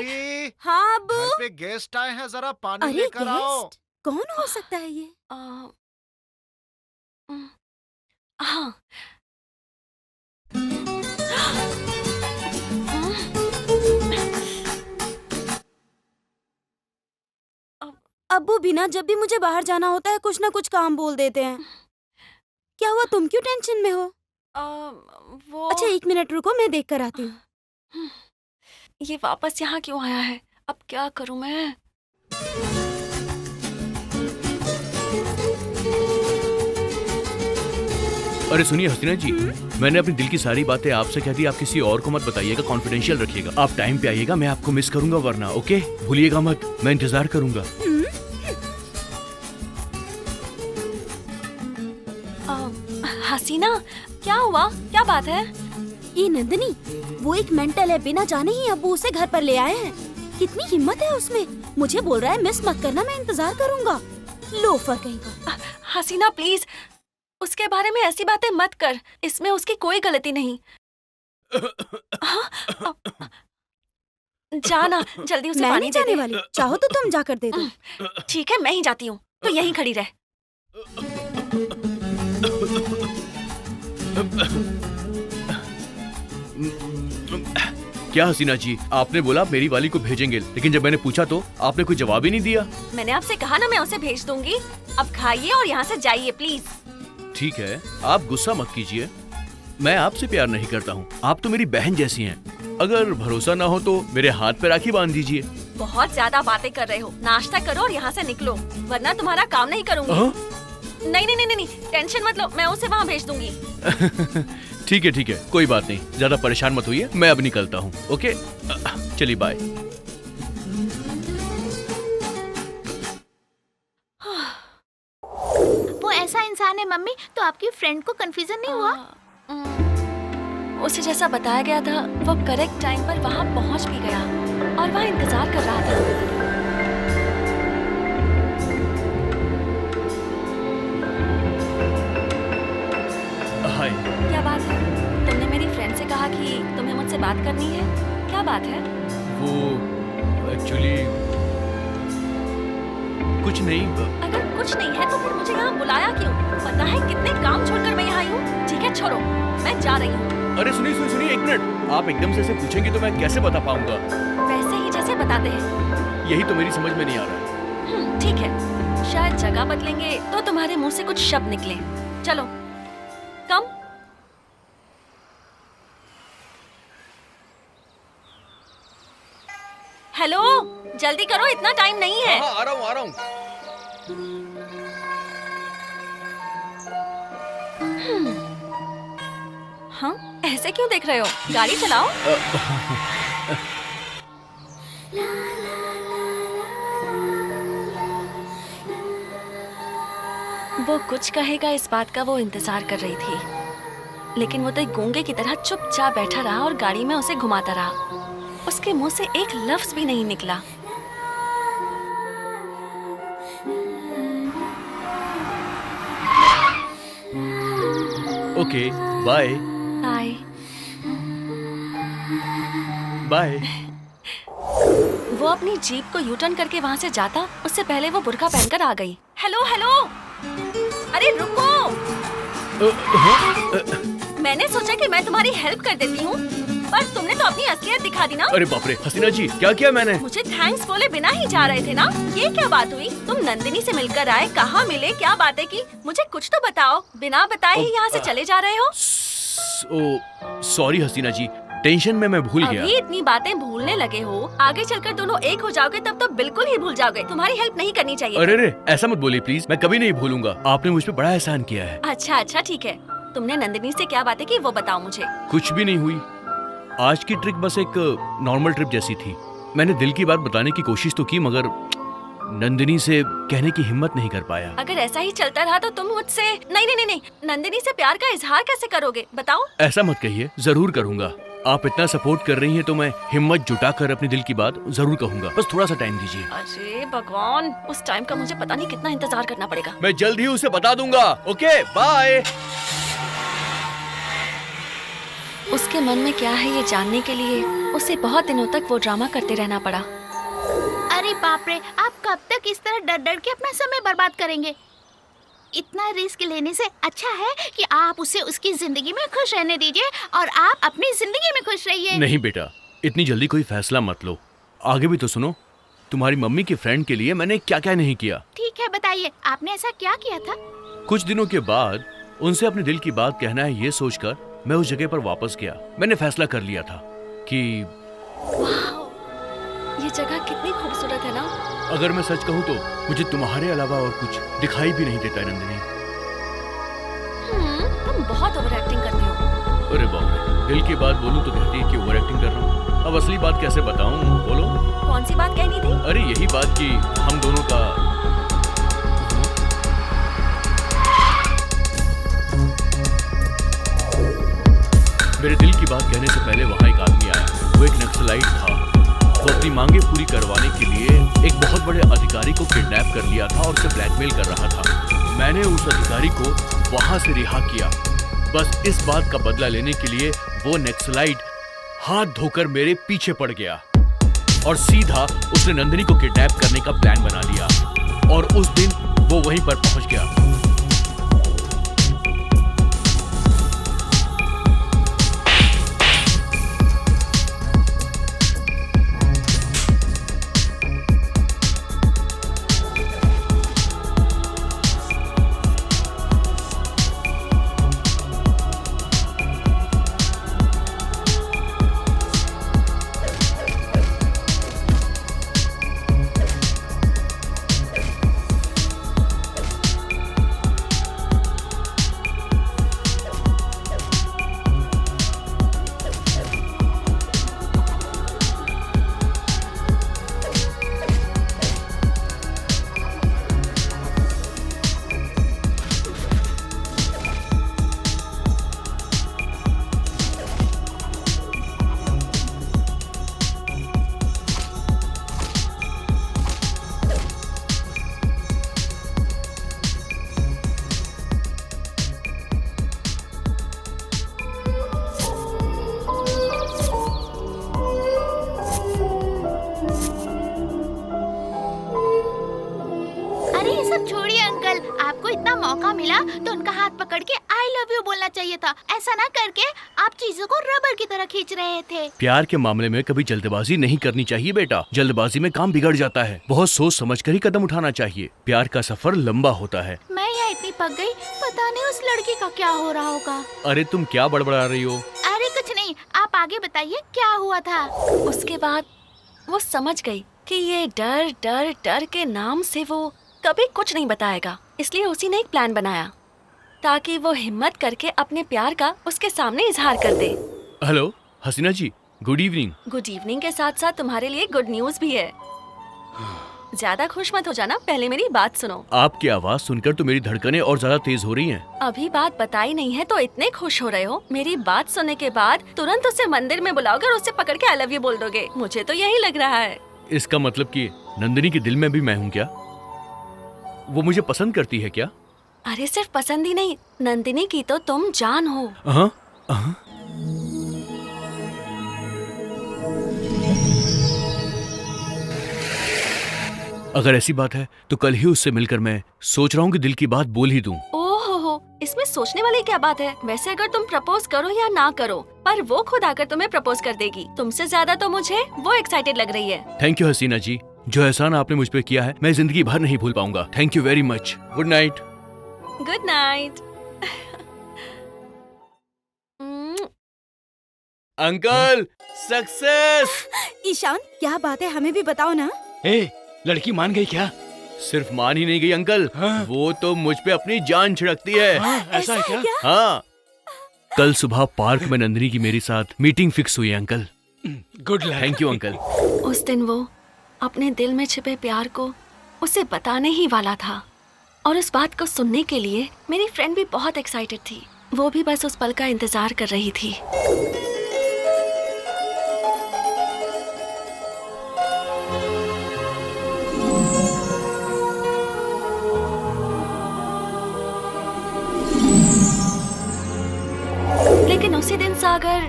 हाँ अब्बू। घर पे गेस्ट आए हैं, जरा पानी अरे लेकर आओ। गेस्ट? कौन हो सकता है ये? हाँ। अब्बू बिना जब भी मुझे बाहर जाना होता है कुछ ना कुछ काम बोल देते हैं। क्या हुआ, तुम क्यों टेंशन में हो? वो अच्छा 1 मिनट रुको, मैं देख कर आती हूँ। ये वापस यहाँ क्यों आया है? अब क्या करूँ मैं? अरे सुनिए हसीना जी, मैंने अपनी दिल की सारी बातें आपसे कह दी। आप किसी और को मत बताइएगा, कॉन्फिडेंशियल रखिएगा। आप टाइम पे आइएगा, मैं आपको मिस करूंगा वरना। ओके, भूलिएगा मत, मैं इंतजार करूंगा। हसीना, क्या हुआ, क्या बात है? ये नंदिनी, वो एक मेंटल है, बिना जाने ही अब्बू उसे घर पर ले आए हैं। कितनी हिम्मत है उसमें, मुझे बोल रहा है मिस मत करना, मैं इंतजार करूंगा। लोफर कहीं का। हसीना प्लीज, उसके बारे में ऐसी बातें मत कर, इसमें उसकी कोई गलती नहीं। जाना जल्दी, उसे पानी दे दे। वाली, चाहो तो तुम जाकर दे दो। ठीक है, मैं ही जाती हूँ, तो यहीं खड़ी रह। क्या हसीना जी, आपने बोला मेरी वाली को भेजेंगे, लेकिन जब मैंने पूछा तो आपने कोई जवाब ही नहीं दिया। मैंने आपसे कहा ना मैं उसे भेज दूंगी। अब खाइए और यहाँ से जाइए प्लीज। ठीक है, आप गुस्सा मत कीजिए, मैं आपसे प्यार नहीं करता हूँ, आप तो मेरी बहन जैसी हैं। अगर भरोसा ना हो तो मेरे हाथ पे राखी बांध दीजिए। बहुत ज्यादा बातें कर रहे हो, नाश्ता करो और यहाँ से निकलो, वरना तुम्हारा काम नहीं करूँगी। नहीं नहीं नहीं नहीं, टेंशन मत लो, मैं उसे वहाँ भेज दूंगी। ठीक है, कोई बात नहीं, ज्यादा परेशान मत होइए, मैं अब निकलता हूँ। ओके, चलिए बाय। वो ऐसा इंसान है मम्मी, तो आपकी फ्रेंड को कंफ्यूजन नहीं हुआ? उसे जैसा बताया गया था वो करेक्ट टाइम पर वहाँ पहुँच भी गया और वहाँ इंतजार कर रहा था। हाय। क्या बात है? तुमने मेरी फ्रेंड से कहा कि तुम्हें मुझसे बात करनी है, क्या बात है? वो एक्चुअली कुछ नहीं। अगर कुछ नहीं है तो फिर मुझे यहाँ बुलाया क्यों? पता है कितने काम छोड़कर मैं यहाँ आई हूँ। ठीक है छोड़ो, मैं जा रही हूँ। अरे सुनिए एक मिनट, आप एकदम से ऐसे पूछेंगे तो मैं कैसे बता पाऊंगा? वैसे ही जैसे बताते हैं। यही तो मेरी समझ में नहीं आ रहा है। ठीक है, शायद जगह बदलेंगे तो तुम्हारे मुंह से कुछ शब्द निकले। चलो कम। हेलो, जल्दी करो, इतना टाइम नहीं है। हाँ, आ रहा हूँ। हाँ, ऐसे क्यों देख रहे हो? गाड़ी चलाओ। वो कुछ कहेगा इस बात का वो इंतजार कर रही थी, लेकिन वो तो एक गूंगे की तरह चुपचाप बैठा रहा और गाड़ी में उसे घुमाता रहा। उसके मुंह से एक लफ्ज भी नहीं निकला। Okay, bye. बाय। बाय। वो अपनी जीप को यू टर्न करके वहाँ से जाता, उससे पहले वो बुर्का पहनकर आ गई। हेलो हेलो, अरे रुको। मैंने सोचा कि मैं तुम्हारी हेल्प कर देती हूँ, पर तुमने तो अपनी असलियत दिखा दी ना। अरे बाप रे, हसीना जी क्या किया मैंने? मुझे थैंक्स बोले बिना ही जा रहे थे ना। ये क्या बात हुई? तुम नंदिनी से मिलकर आए, कहाँ मिले, क्या बातें की? मुझे कुछ तो बताओ। बिना बताए ही यहाँ से चले जा रहे हो। सॉरी हसीना जी, टेंशन में मैं भूल गया। अभी इतनी बातें भूलने लगे हो, आगे चलकर दोनों एक हो जाओगे तब तो बिल्कुल ही भूल जाओगे। तुम्हारी हेल्प नहीं करनी चाहिए। अरे ऐसा मत बोलिए प्लीज, मैं कभी नहीं भूलूंगा। आपने मुझ पे बड़ा एहसान किया है। अच्छा ठीक है, तुमने नंदिनी से क्या बातें की वो बताओ मुझे। कुछ भी नहीं हुई। आज की ट्रिप बस एक नॉर्मल ट्रिप जैसी थी। मैंने दिल की बात बताने की कोशिश तो की, मगर नंदिनी से कहने की हिम्मत नहीं कर पाया। अगर ऐसा ही चलता रहा तो तुम मुझसे नहीं, नंदिनी से प्यार का इजहार कैसे करोगे बताओ? ऐसा मत कहिए, जरूर करूंगा। आप इतना सपोर्ट कर रही हैं तो मैं हिम्मत जुटाकर अपने दिल की बात जरूर कहूंगा। बस थोड़ा सा टाइम दीजिए। अरे भगवान, उस टाइम का मुझे पता नहीं कितना इंतजार करना पड़ेगा। मैं जल्द ही उसे बता दूंगा। Okay bye. उसके मन में क्या है ये जानने के लिए उसे बहुत दिनों तक वो ड्रामा करते रहना पड़ा। अरे बाप रे, आप कब तक इस तरह डर डर के अपना समय बर्बाद करेंगे? इतना रिस्क लेने से अच्छा है कि आप उसे उसकी जिंदगी में खुश रहने दीजिए और आप अपनी जिंदगी में खुश रहिए। नहीं बेटा, इतनी जल्दी कोई फैसला मत लो। आगे भी तो सुनो। तुम्हारी मम्मी की फ्रेंड के लिए मैंने क्या क्या नहीं किया। ठीक है, बताइए आपने ऐसा क्या किया था? कुछ दिनों के बाद उनसे अपने दिल की बात कहना है ये सोचकर मैं उस जगह पर वापस गया। मैंने फैसला कर लिया था कि ये जगह कितनी खूबसूरत है ना। अगर मैं सच कहूँ तो मुझे तुम्हारे अलावा और कुछ दिखाई भी नहीं देता नंदिनी। तुम बहुत ओवर एक्टिंग करते हो। अरे बाप रे, दिल की बात बोलूं तो कहती है कि ओवर एक्टिंग कर रहा हूँ। अब असली बात कैसे बताऊं, बोलो। कौन सी बात कहनी थी? अरे यही बात कि हम दोनों का मेरे दिल की बात कहने से पहले वहाँ एक आदमी आया। वो एक नक्सलाइट था। वो अपनी मांगे पूरी करवाने के लिए एक बहुत बड़े अधिकारी को किडनैप कर लिया था और उसे ब्लैकमेल कर रहा था। मैंने उस अधिकारी को वहाँ से रिहा किया, बस इस बात का बदला लेने के लिए वो नक्सलाइट हाथ धोकर मेरे पीछे पड़ गया और सीधा उसने नंदिनी को किडनैप करने का प्लान बना लिया और उस दिन वो वहीं पर पहुंच गया। मौका मिला तो उनका हाथ पकड़ के आई लव यू बोलना चाहिए था। ऐसा ना करके आप चीजों को रबर की तरह खींच रहे थे। प्यार के मामले में कभी जल्दबाजी नहीं करनी चाहिए बेटा। जल्दबाजी में काम बिगड़ जाता है। बहुत सोच समझकर ही कदम उठाना चाहिए। प्यार का सफर लंबा होता है। मैं यहाँ इतनी पक गई, पता नहीं उस लड़की का क्या हो रहा होगा। अरे तुम क्या बड़बड़ा रही हो? अरे कुछ नहीं, आप आगे बताइए क्या हुआ था। उसके बाद वो समझ गई कि ये डर डर डर के नाम से वो कभी कुछ नहीं बताएगा। इसलिए उसी ने एक प्लान बनाया ताकि वो हिम्मत करके अपने प्यार का उसके सामने इजहार कर दे। हेलो हसीना जी, गुड इवनिंग। गुड इवनिंग के साथ साथ तुम्हारे लिए गुड न्यूज भी है। ज्यादा खुश मत हो जाना, पहले मेरी बात सुनो। आपकी आवाज सुनकर तो मेरी धड़कनें और ज्यादा तेज हो रही हैं। अभी बात बताई नहीं है तो इतने खुश हो रहे हो। मेरी बात सुनने के बाद तुरंत उसे मंदिर में बुलाओगे और उसे पकड़ के आई लव यू बोल दोगे। मुझे तो यही लग रहा है। इसका मतलब कि नंदिनी के दिल में भी मैं हूँ क्या? वो मुझे पसंद करती है क्या? अरे सिर्फ पसंद ही नहीं, नंदिनी की तो तुम जान हो। अगर ऐसी बात है तो कल ही उससे मिलकर मैं सोच रहा हूँ कि दिल की बात बोल ही दूं। ओहो, इसमें सोचने वाली क्या बात है? वैसे अगर तुम प्रपोज करो या ना करो, पर वो खुद आकर तुम्हें प्रपोज कर देगी। तुमसे ज्यादा तो मुझे वो एक्साइटेड लग रही है। थैंक यू हसीना जी, जो एहसान आपने मुझ पे किया है मैं जिंदगी भर नहीं भूल पाऊंगा। Thank you very much. Good night. Good night. Uncle success. Ishaan क्या बात है, हमें भी बताओ ना। लड़की मान गई क्या? सिर्फ मान ही नहीं गई अंकल, वो तो मुझ पे अपनी जान छिड़कती है। ऐसा है क्या? हाँ, कल सुबह पार्क में नंदिनी की मेरे साथ मीटिंग फिक्स हुई है uncle. Good luck. Thank you uncle. उस दिन वो अपने दिल में छिपे प्यार को उसे बताने ही वाला था और उस बात को सुनने के लिए मेरी फ्रेंड भी बहुत एक्साइटेड थी। वो भी बस उस पल का इंतजार कर रही थी। लेकिन उसी दिन सागर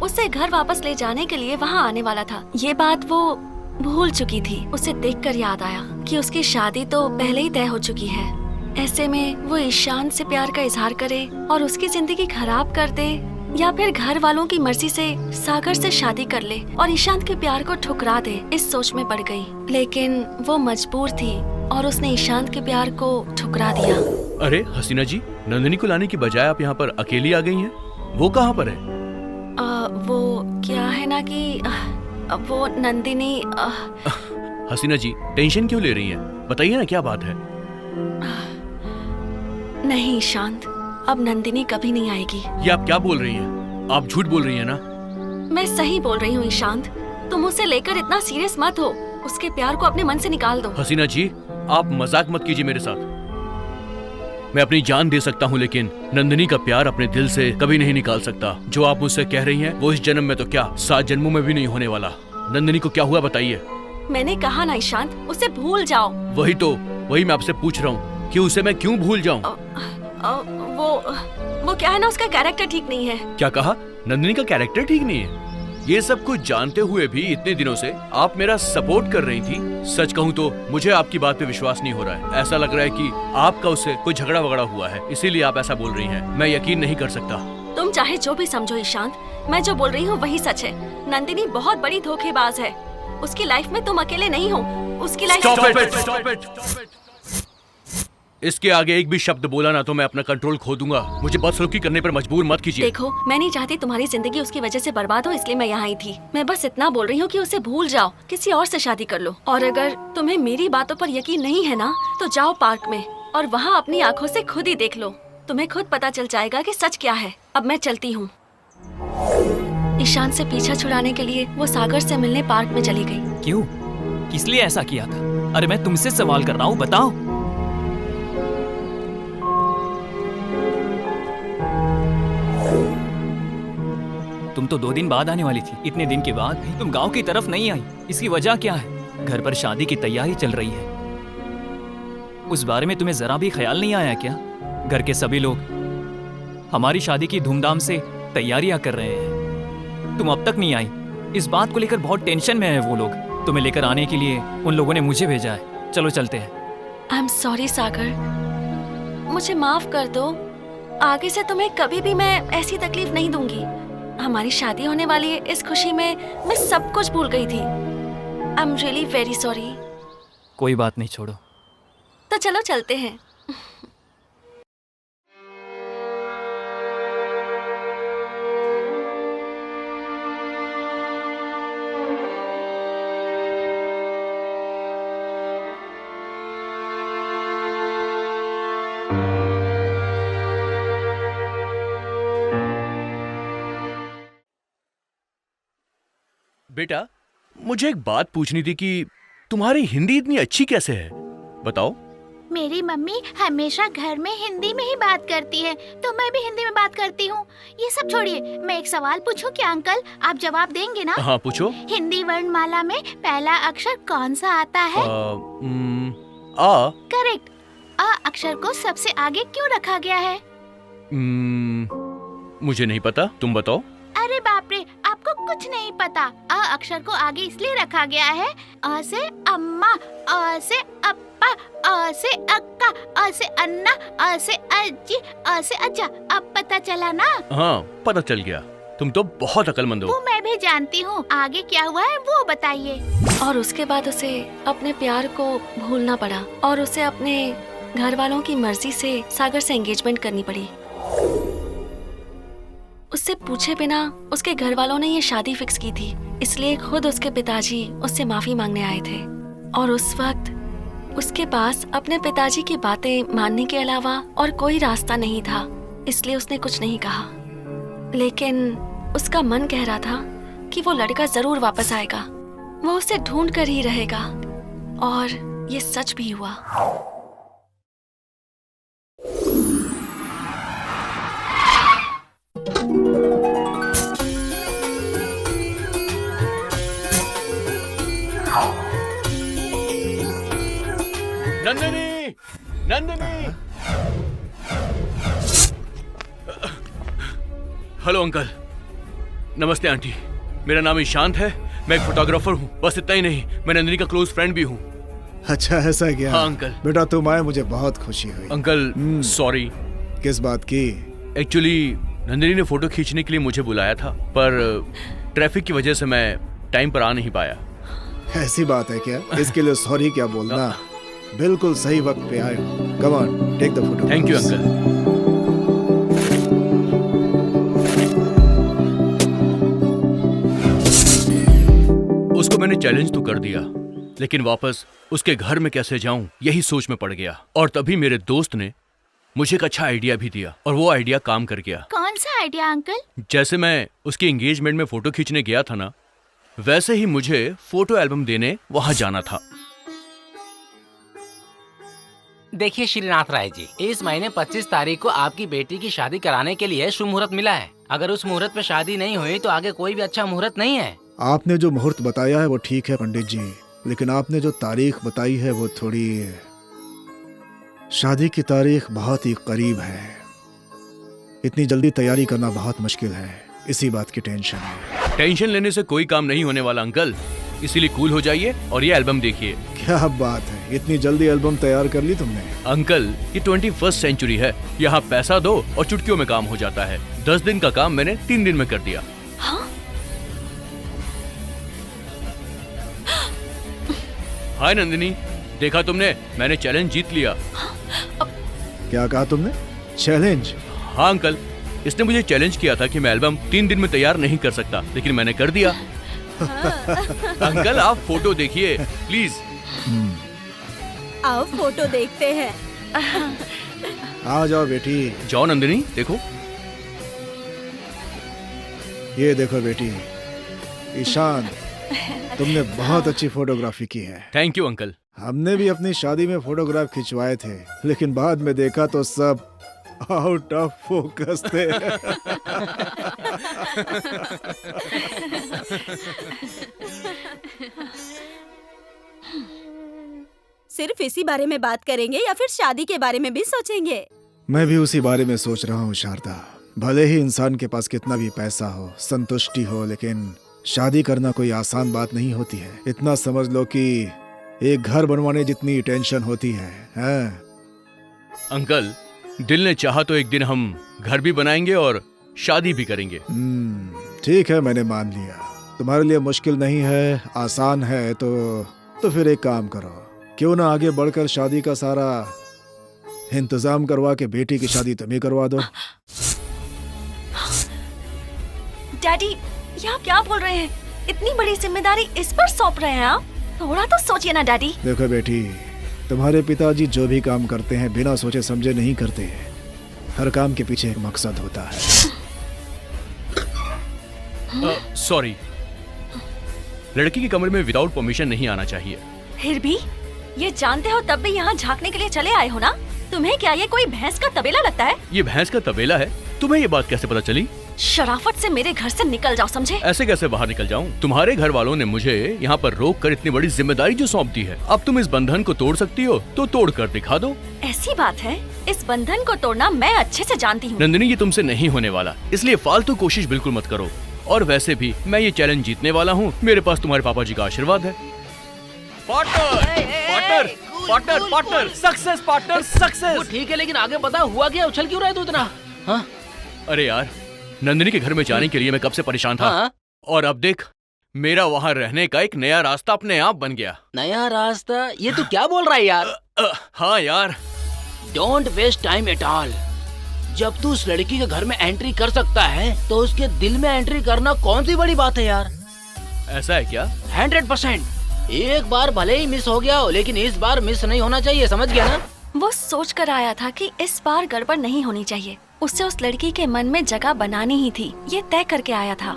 उसे घर वापस ले जाने के लिए वहाँ आने वाला था। ये बात वो भूल चुकी थी। उसे देखकर याद आया कि उसकी शादी तो पहले ही तय हो चुकी है। ऐसे में वो ईशान से प्यार का इजहार करे और उसकी जिंदगी खराब कर दे, या फिर घर वालों की मर्जी से सागर से शादी कर ले और ईशान के प्यार को ठुकरा दे, इस सोच में पड़ गई। लेकिन वो मजबूर थी और उसने ईशान के प्यार को ठुकरा दिया। अरे हसीना जी, नंदिनी को लाने की बजाय आप यहाँ पर अकेली आ गई हैं। वो कहाँ पर है? वो क्या है ना कि वो नंदिनी। हसीना जी टेंशन क्यों ले रही हैं? बताइए ना क्या बात है। नहीं शांत, अब नंदिनी कभी नहीं आएगी। ये आप क्या बोल रही हैं? आप झूठ बोल रही हैं ना? मैं सही बोल रही हूँ ईशांत। तुम उसे लेकर इतना सीरियस मत हो। उसके प्यार को अपने मन से निकाल दो। हसीना जी आप मजाक मत कीजिए मेरे साथ। मैं अपनी जान दे सकता हूँ लेकिन नंदिनी का प्यार अपने दिल से कभी नहीं निकाल सकता। जो आप मुझसे कह रही हैं वो इस जन्म में तो क्या 7 जन्मों में भी नहीं होने वाला। नंदिनी को क्या हुआ बताइए। मैंने कहा ना ईशांत, उसे भूल जाओ। वही मैं आपसे पूछ रहा हूँ कि उसे मैं क्यों भूल जाऊँ? वो क्या है ना, उसका कैरेक्टर ठीक नहीं है। क्या कहा? नंदिनी का कैरेक्टर ठीक नहीं है? ये सब कुछ जानते हुए भी इतने दिनों से आप मेरा सपोर्ट कर रही थी। सच कहूँ तो मुझे आपकी बात पे विश्वास नहीं हो रहा है। ऐसा लग रहा है कि आपका उससे कोई झगड़ा वगड़ा हुआ है, इसीलिए आप ऐसा बोल रही हैं। मैं यकीन नहीं कर सकता। तुम चाहे जो भी समझो ईशांत, मैं जो बोल रही हूँ वही सच है। नंदिनी बहुत बड़ी धोखेबाज है। उसकी लाइफ में तुम अकेले नहीं हो। उसकी लाइफ। Stop it! इसके आगे एक भी शब्द बोला ना तो मैं अपना कंट्रोल खो दूंगा। मुझे बदसलूकी करने पर मजबूर मत कीजिए। देखो, मैं नहीं चाहती तुम्हारी जिंदगी उसकी वजह से बर्बाद हो, इसलिए मैं यहाँ आई थी। मैं बस इतना बोल रही हूँ कि उसे भूल जाओ, किसी और से शादी कर लो। और अगर तुम्हें मेरी बातों पर यकीन नहीं है ना, तो जाओ पार्क में और वहाँ अपनी आँखों से खुद ही देख लो। तुम्हें खुद पता चल जाएगा कि सच क्या है। अब मैं चलती हूँ। ईशान से पीछा छुड़ाने के लिए वो सागर से मिलने पार्क में चली गई। क्यों? किस लिए ऐसा किया था? अरे मैं तुमसे सवाल कर रहा हूँ, बताओ। तुम तो 2 दिन बाद आने वाली थी। इतने दिन के बाद भी तुम गांव की तरफ नहीं आई। इसकी वजह क्या है? घर पर शादी की तैयारी चल रही है। उस बारे में तुम्हें जरा भी ख्याल नहीं आया क्या? घर के सभी लोग हमारी शादी की धूमधाम से तैयारियां कर रहे हैं। तुम अब तक नहीं आई। इस बात को लेकर बहुत टेंशन में है वो लोग। तुम्हें लेकर आने के लिए उन लोगों ने मुझे भेजा है। चलो चलते हैं। आई एम सॉरी सागर, मुझे माफ कर दो। आगे से तुम्हें कभी भी मैं ऐसी तकलीफ नहीं दूंगी। हमारी शादी होने वाली है, इस खुशी में मैं सब कुछ भूल गई थी। I am really very sorry. कोई बात नहीं, छोड़ो। तो चलो चलते हैं। बेटा, मुझे एक बात पूछनी थी कि तुम्हारी हिंदी इतनी अच्छी कैसे है? बताओ। मेरी मम्मी हमेशा घर में हिंदी में ही बात करती है, तो मैं भी हिंदी में बात करती हूँ। ये सब छोड़िए, मैं एक सवाल पूछूं क्या अंकल? आप जवाब देंगे ना? हाँ, पूछो। हिंदी वर्णमाला में पहला अक्षर कौन सा आता है? आ। करेक्ट। अ अक्षर को सबसे आगे क्यों रखा गया है? मुझे नहीं पता, तुम बताओ। अरे बाप रे, आपको कुछ नहीं पता। अ अक्षर को आगे इसलिए रखा गया है, अ से अम्मा, अ से अप्पा, अ से अक्का, अ से अन्ना, अ से अज्जी, अ से अज्जा। अब पता चला ना? हाँ, पता चल गया। तुम तो बहुत अक्लमंद हो। वो मैं भी जानती हूँ। आगे क्या हुआ है वो बताइए। और उसके बाद उसे अपने प्यार को भूलना पड़ा और उसे अपने घर वालों की मर्जी से सागर से एंगेजमेंट करनी पड़ी। उससे पूछे बिना उसके घर वालों ने ये शादी फिक्स की थी, इसलिए खुद उसके पिताजी उससे माफी मांगने आए थे। और उस वक्त उसके पास अपने पिताजी की बातें मानने के अलावा और कोई रास्ता नहीं था, इसलिए उसने कुछ नहीं कहा। लेकिन उसका मन कह रहा था कि वो लड़का जरूर वापस आएगा, वो उसे ढूंढ कर ही रहेगा। और ये सच भी हुआ। नंदिनी, नंदिनी। Hello uncle. नमस्ते आंटी, मेरा नाम ईशांत है, मैं एक फोटोग्राफर हूँ। बस इतना ही नहीं, मैं नंदिनी का क्लोज फ्रेंड भी हूँ। अच्छा, ऐसा क्या? हाँ अंकल। बेटा तुम आए, मुझे बहुत खुशी हुई। Uncle sorry. किस बात की? एक्चुअली नंदिनी ने फोटो खींचने के लिए मुझे बुलाया था, पर ट्रैफिक की वजह से मैं टाइम पर आ नहीं पाया। ऐसी बात है क्या? इसके लिए सॉरी क्या बोलना, बिल्कुल सही वक्त पे आए हो। Come on, take the photo. Thank you uncle. उसको मैंने चैलेंज तो कर दिया, लेकिन वापस उसके घर में कैसे जाऊं यही सोच में पड़ गया। और तभी मेरे दोस्त ने मुझे एक अच्छा आइडिया भी दिया, और वो आइडिया काम कर गया। कौन सा आइडिया अंकल? जैसे मैं उसकी एंगेजमेंट में फोटो खींचने गया था ना, वैसे ही मुझे फोटो एल्बम देने वहां जाना था। देखिए श्रीनाथ राय जी, इस महीने 25 तारीख को आपकी बेटी की शादी कराने के लिए शुभ मुहूर्त मिला है। अगर उस मुहूर्त पे शादी नहीं हुई तो आगे कोई भी अच्छा मुहूर्त नहीं है। आपने जो मुहूर्त बताया है वो ठीक है पंडित जी, लेकिन आपने जो तारीख बताई है वो थोड़ी, शादी की तारीख बहुत ही करीब है। इतनी जल्दी तैयारी करना बहुत मुश्किल है, इसी बात की टेंशन है। टेंशन लेने से कोई काम नहीं होने वाला अंकल, इसीलिए कूल हो जाइए और ये एल्बम देखिए। क्या बात है, इतनी जल्दी एल्बम तैयार कर ली तुमने? अंकल, ये 21st सेंचुरी है, यहाँ पैसा दो और चुटकियों में काम हो जाता है। 10 दिन का काम मैंने 3 दिन में कर दिया। हाँ? हाय नंदिनी, देखा तुमने, मैंने चैलेंज जीत लिया। क्या कहा तुमने? चैलेंज? हाँ अंकल, इसने मुझे चैलेंज किया था कि मैं एल्बम 3 दिन में तैयार नहीं कर सकता, लेकिन मैंने कर दिया। अंकल आप फोटो देखिए प्लीज। आओ फोटो देखते हैं। आ जाओ बेटी। जाओ नंदिनी, देखो। ये देखो बेटी, ईशान, तुमने बहुत अच्छी फोटोग्राफी की है। Thank you uncle. हमने भी अपनी शादी में फोटोग्राफ खिंचवाए थे, लेकिन बाद में देखा तो सब आउट ऑफ फोकस थे। सिर्फ इसी बारे में बात करेंगे या फिर शादी के बारे में भी सोचेंगे? मैं भी उसी बारे में सोच रहा हूँ शारदा। भले ही इंसान के पास कितना भी पैसा हो, संतुष्टि हो, लेकिन शादी करना कोई आसान बात नहीं होती है। इतना समझ लो कि एक घर बनवाने जितनी टेंशन होती है। अंकल, दिल ने चाहा तो एक दिन हम घर भी बनाएंगे और शादी भी करेंगे। ठीक है, मैंने मान लिया। तुम्हारे लिए मुश्किल नहीं है, आसान है, तो फिर एक काम करो, क्यों ना आगे बढ़कर शादी का सारा इंतजाम करवा के बेटी की शादी तुम ही करवा दो। डैडी, ये आप क्या बोल रहे हैं? इतनी बड़ी जिम्मेदारी इस पर सौंप रहे हैं आप? थोड़ा तो सोचिए ना डैडी। देखो बेटी, तुम्हारे पिताजी जो भी काम करते हैं बिना सोचे समझे नहीं करते हैं। हर काम के पीछे एक मकसद होता है। सॉरी, लड़की के कमरे में विदाउट परमिशन नहीं आना चाहिए। फिर भी ये जानते हो तब भी यहाँ झांकने के लिए चले आए हो ना? तुम्हें क्या ये कोई भैंस का तबेला लगता है? ये भैंस का तबेला है? तुम्हें ये बात कैसे पता चली? शराफत से मेरे घर से निकल जाओ, समझे? ऐसे कैसे बाहर निकल जाऊं? तुम्हारे घर वालों ने मुझे यहाँ पर रोक कर इतनी बड़ी जिम्मेदारी जो सौंप दी है, अब तुम इस बंधन को तोड़ सकती हो तो तोड़ कर दिखा दो। ऐसी बात है, इस बंधन को तोड़ना मैं अच्छे से जानती हूँ। नंदिनी, ये तुमसे नहीं होने वाला, इसलिए फालतू कोशिश बिल्कुल मत करो। और वैसे भी मैं ये चैलेंज जीतने वाला हूँ। मेरे पास तुम्हारे पापा जी का आशीर्वाद है। Partner, partner, partner, success, partner, success. ठीक है, लेकिन आगे बता, हुआ क्या? उछल क्यों रहा है तू इतना? हाँ? अरे यार, नंदिनी के घर में जाने के लिए मैं कब से परेशान था। हाँ? और अब देख, मेरा वहाँ रहने का एक नया रास्ता अपने आप बन गया। नया रास्ता? ये तू क्या बोल रहा है यार? हाँ यार। Don't waste time at all. जब तू उस लड़की के घर में एंट्री कर सकता है तो उसके दिल में एंट्री करना कौन सी बड़ी बात है यार? ऐसा है क्या? 100%। एक बार भले ही मिस हो गया हो, लेकिन इस बार मिस नहीं होना चाहिए, समझ गया ना? वो सोच कर आया था कि इस बार गड़बड़ नहीं होनी चाहिए। उससे उस लड़की के मन में जगह बनानी ही थी, ये तय करके आया था।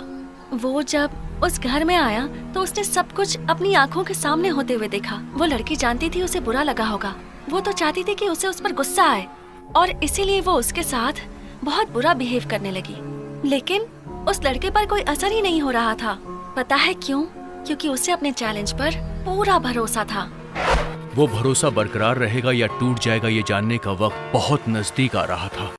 वो जब उस घर में आया तो उसने सब कुछ अपनी आंखों के सामने होते हुए देखा। वो लड़की जानती थी उसे बुरा लगा होगा। वो तो चाहती थी कि उसे उस पर गुस्सा आए और इसीलिए वो उसके साथ बहुत बुरा बिहेव करने लगी। लेकिन उस लड़के पर कोई असर ही नहीं हो रहा था। पता है क्यों? क्योंकि उसे अपने चैलेंज पर पूरा भरोसा था। वो भरोसा बरकरार रहेगा या टूट जाएगा, ये जानने का वक्त बहुत नजदीक आ रहा था।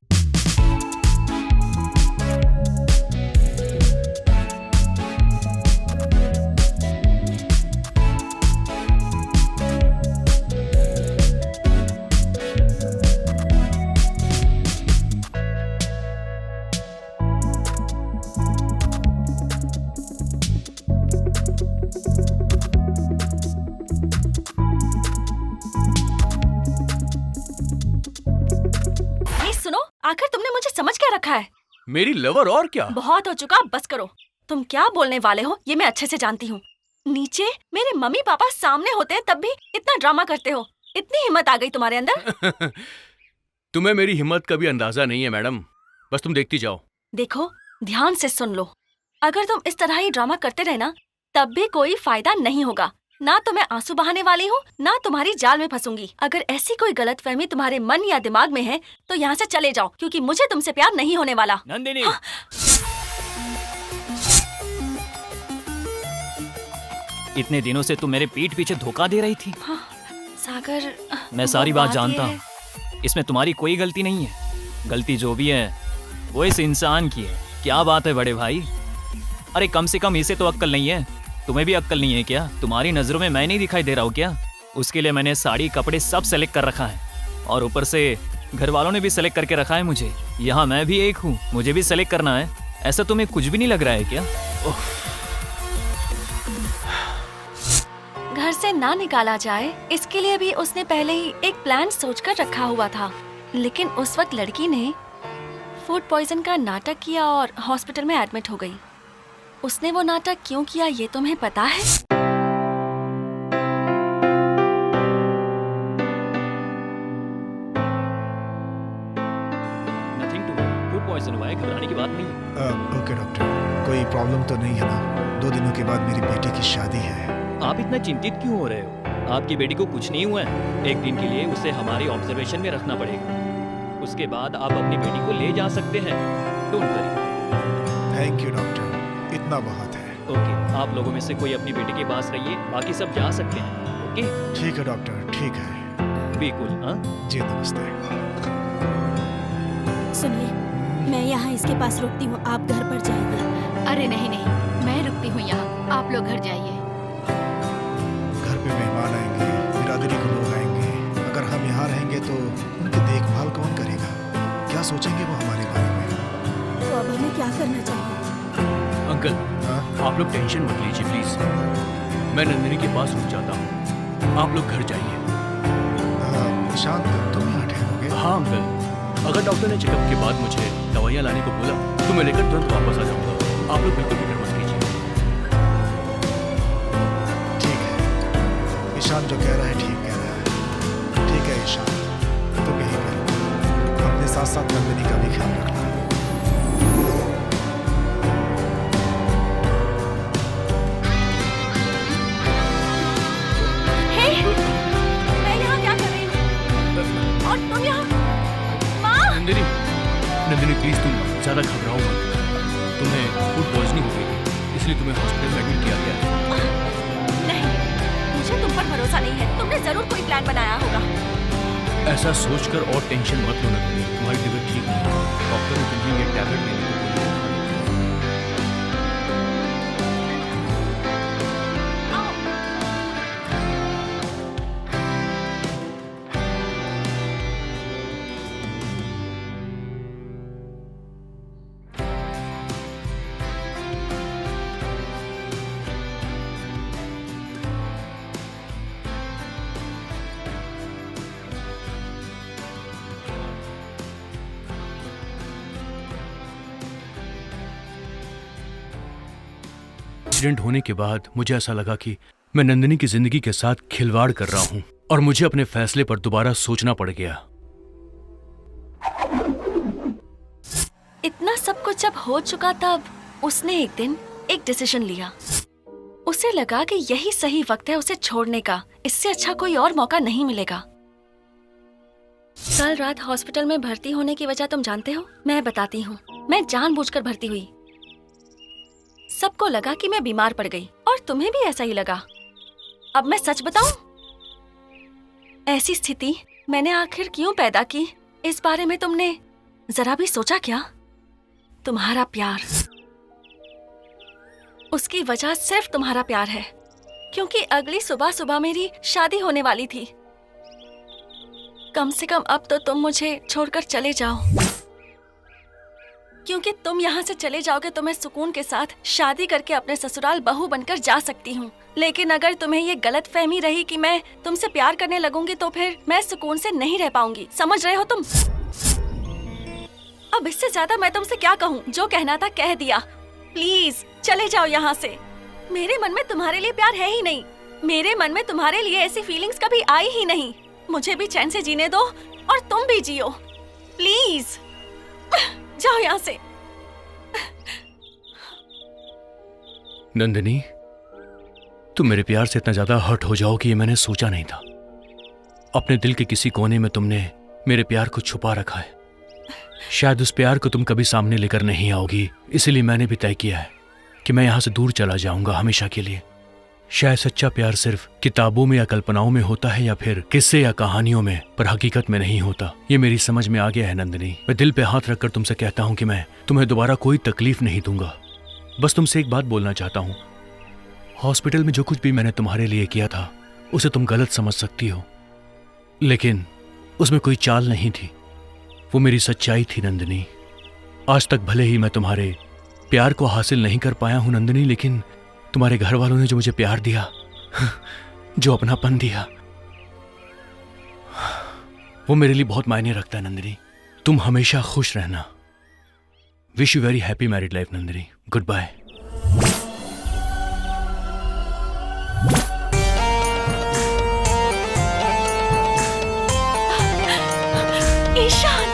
आखिर तुमने मुझे समझ क्या रखा है? मेरी लवर और क्या? बहुत हो चुका, बस करो। तुम क्या बोलने वाले हो ये मैं अच्छे से जानती हूँ। नीचे मेरे मम्मी पापा सामने होते हैं तब भी इतना ड्रामा करते हो। इतनी हिम्मत आ गई तुम्हारे अंदर? तुम्हें मेरी हिम्मत का भी अंदाजा नहीं है मैडम, बस तुम देखती जाओ। देखो, ध्यान से सुन लो। अगर तुम इस तरह ही ड्रामा करते रहे ना, तब भी कोई फायदा नहीं होगा। ना तो मैं आंसू बहाने वाली हूँ, ना तुम्हारी जाल में फंसूंगी। अगर ऐसी कोई गलतफहमी तुम्हारे मन या दिमाग में है तो यहाँ से चले जाओ, क्योंकि मुझे तुमसे प्यार नहीं होने वाला। नंदिनी, हाँ। इतने दिनों से तुम मेरे पीठ पीछे धोखा दे रही थी। हाँ, सागर, मैं सारी बात ये जानता है। हूँ। इसमें तुम्हारी कोई गलती नहीं है। गलती जो भी है वो इस इंसान की है। क्या बात है बड़े भाई? अरे कम से कम इसे तो अक्ल नहीं है। तुम्हें भी अक्ल नहीं है क्या? तुम्हारी नजरों में मैं नहीं दिखाई दे रहा हूँ क्या? उसके लिए मैंने साड़ी कपड़े सब सेलेक्ट कर रखा है, और ऊपर से घर वालों ने भी सेलेक्ट करके रखा है मुझे। यहाँ मैं भी एक हूँ, मुझे भी सेलेक्ट करना है। ऐसा तुम्हें कुछ भी नहीं लग रहा है क्या? घर से ना निकाला जाए इसके लिए भी उसने पहले ही एक प्लान सोचकर रखा हुआ था। लेकिन उस वक्त लड़की ने फूड पॉइजन का नाटक किया और हॉस्पिटल में एडमिट हो गई। उसने वो नाटक क्यों किया ये तुम्हें पता है? Nothing to worry, food poison हुआ है, घबराने की बात नहीं है। ओके डॉक्टर, कोई प्रॉब्लम तो नहीं है ना? 2 दिनों के बाद मेरी बेटी की शादी है। आप इतना चिंतित क्यों हो रहे हो? आपकी बेटी को कुछ नहीं हुआ है। एक दिन के लिए उसे हमारे ऑब्जर्वेशन में रखना पड़ेगा। उसके बाद आप अपनी बेटी को ले जा सकते हैं। Don't worry. Thank you doctor, इतना बहुत है। ओके, आप लोगों में से कोई अपनी बेटी के पास रहिए, बाकी सब जा सकते हैं। ओके? ठीक है डॉक्टर, ठीक है। Be cool. हाँ जी नमस्ते। सुनिए, मैं यहाँ इसके पास रुकती हूँ, आप घर पर जाइए। अरे नहीं नहीं, मैं रुकती हूँ यहाँ, आप लोग घर जाइए। घर पे मेहमान आएंगे, बिरादरी के लोग आएंगे। अगर हम यहाँ रहेंगे तो उनकी देखभाल कौन करेगा? सोचेंगे वो हमारे बारे में। तो अब हमें क्या करना चाहिए? अंकल, हाँ? आप लोग टेंशन मत लीजिए प्लीज। मैं नंदिनी के पास रुक जाता हूँ, आप लोग घर जाइए। ईशान, तुम यहाँ ठहरोगे? हाँ अंकल, अगर डॉक्टर ने चेकअप के बाद मुझे दवाइयाँ लाने को बोला तो मैं लेकर तुरंत वापस आ जाऊंगा। आप लोग बिल्कुल फिक्र मत कीजिए। ठीक है, ईशान जो कह रहा है ठीक कह रहा है। ठीक है ईशान, तुम यही करो, अपने साथ साथ नंदिनी का भी ख्याल रखना। मैं यहाँ क्या कर रही हूँ और तुम यहाँ? माँ! नंदिनी प्लीज तुम ज्यादा घबराओ मत। तुम्हें फूड पॉइजनिंग हो गई, इसलिए तुम्हें हॉस्पिटल में एडमिट किया गया है। नहीं, मुझे तुम पर भरोसा नहीं है। तुमने जरूर कोई प्लान बनाया होगा। ऐसा सोचकर और टेंशन मत लो नंदिनी, तुम्हारी तबीयत ठीक नहीं है। डॉक्टर ने तुम्हें ये टैबलेट देने को बोला है। एक्सीडेंट होने के बाद मुझे ऐसा लगा कि मैं नंदिनी की जिंदगी के साथ खिलवाड़ कर रहा हूं और मुझे अपने फैसले पर दोबारा सोचना पड़ गया। इतना सब कुछ जब हो चुका तब उसने एक दिन एक डिसीजन लिया। उसे लगा कि यही सही वक्त है उसे छोड़ने का। इससे अच्छा कोई और मौका नहीं मिलेगा। कल रात हॉस्पिटल में भर्ती होने की वजह तुम जानते हो? मैं बताती हूँ। मैं जानबूझकर भर्ती हुई। सबको लगा कि मैं बीमार पड़ गई और तुम्हें भी ऐसा ही लगा। अब मैं सच बताऊं? ऐसी स्थिति मैंने आखिर क्यों पैदा की, इस बारे में तुमने जरा भी सोचा क्या? तुम्हारा प्यार। उसकी वजह सिर्फ तुम्हारा प्यार है, क्योंकि अगली सुबह सुबह मेरी शादी होने वाली थी। कम से कम अब तो तुम मुझे छोड़कर चले जाओ, क्योंकि तुम यहाँ से चले जाओगे तो मैं सुकून के साथ शादी करके अपने ससुराल बहू बनकर जा सकती हूँ। लेकिन अगर तुम्हें ये गलत फहमी रही कि मैं तुमसे प्यार करने लगूंगी तो फिर मैं सुकून से नहीं रह पाऊंगी। समझ रहे हो तुम? अब इससे ज्यादा मैं तुमसे क्या कहूँ? जो कहना था कह दिया। प्लीज चले जाओ यहाँ से। मेरे मन में तुम्हारे लिए प्यार है ही नहीं। मेरे मन में तुम्हारे लिए ऐसी फीलिंग्स कभी आई ही नहीं। मुझे भी चैन से जीने दो और तुम भी जियो। प्लीज जाओ यहाँ से। नंदिनी, तुम मेरे प्यार से इतना ज्यादा हर्ट हो जाओ कि ये मैंने सोचा नहीं था। अपने दिल के किसी कोने में तुमने मेरे प्यार को छुपा रखा है। शायद उस प्यार को तुम कभी सामने लेकर नहीं आओगी, इसीलिए मैंने भी तय किया है कि मैं यहाँ से दूर चला जाऊंगा हमेशा के लिए। शायद सच्चा प्यार सिर्फ किताबों में या कल्पनाओं में होता है या फिर किस्से या कहानियों में, पर हकीकत में नहीं होता। ये मेरी समझ में आ गया है नंदिनी। मैं दिल पे हाथ रखकर तुमसे कहता हूँ कि मैं तुम्हें दोबारा कोई तकलीफ नहीं दूंगा। बस तुमसे एक बात बोलना चाहता हूँ। हॉस्पिटल में जो कुछ भी मैंने तुम्हारे लिए किया था उसे तुम गलत समझ सकती हो, लेकिन उसमें कोई चाल नहीं थी। वो मेरी सच्चाई थी नंदिनी। आज तक भले ही मैं तुम्हारे प्यार को हासिल नहीं कर पाया हूं नंदिनी, लेकिन तुम्हारे घर वालों ने जो मुझे प्यार दिया, जो अपनापन दिया, वो मेरे लिए बहुत मायने रखता है नंदिनी। तुम हमेशा खुश रहना। Wish you very happy married life Nandini. Good bye. Ishan,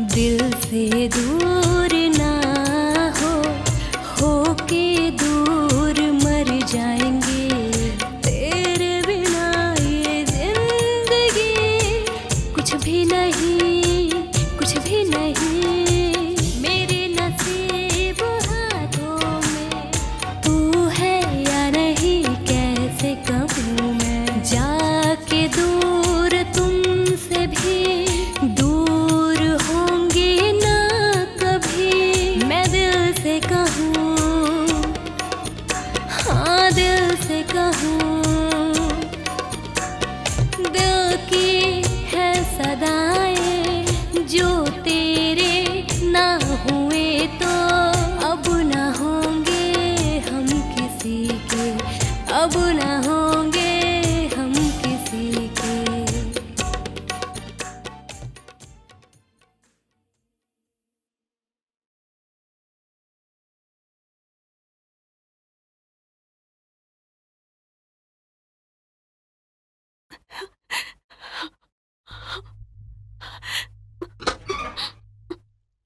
दिल से दूर ना से कहूँ, हाँ दिल से कहूँ, दिल की है सदाएं जो तेरे ना हुए तो अब ना होंगे हम किसी के, अब ना होंगे हम किसी के।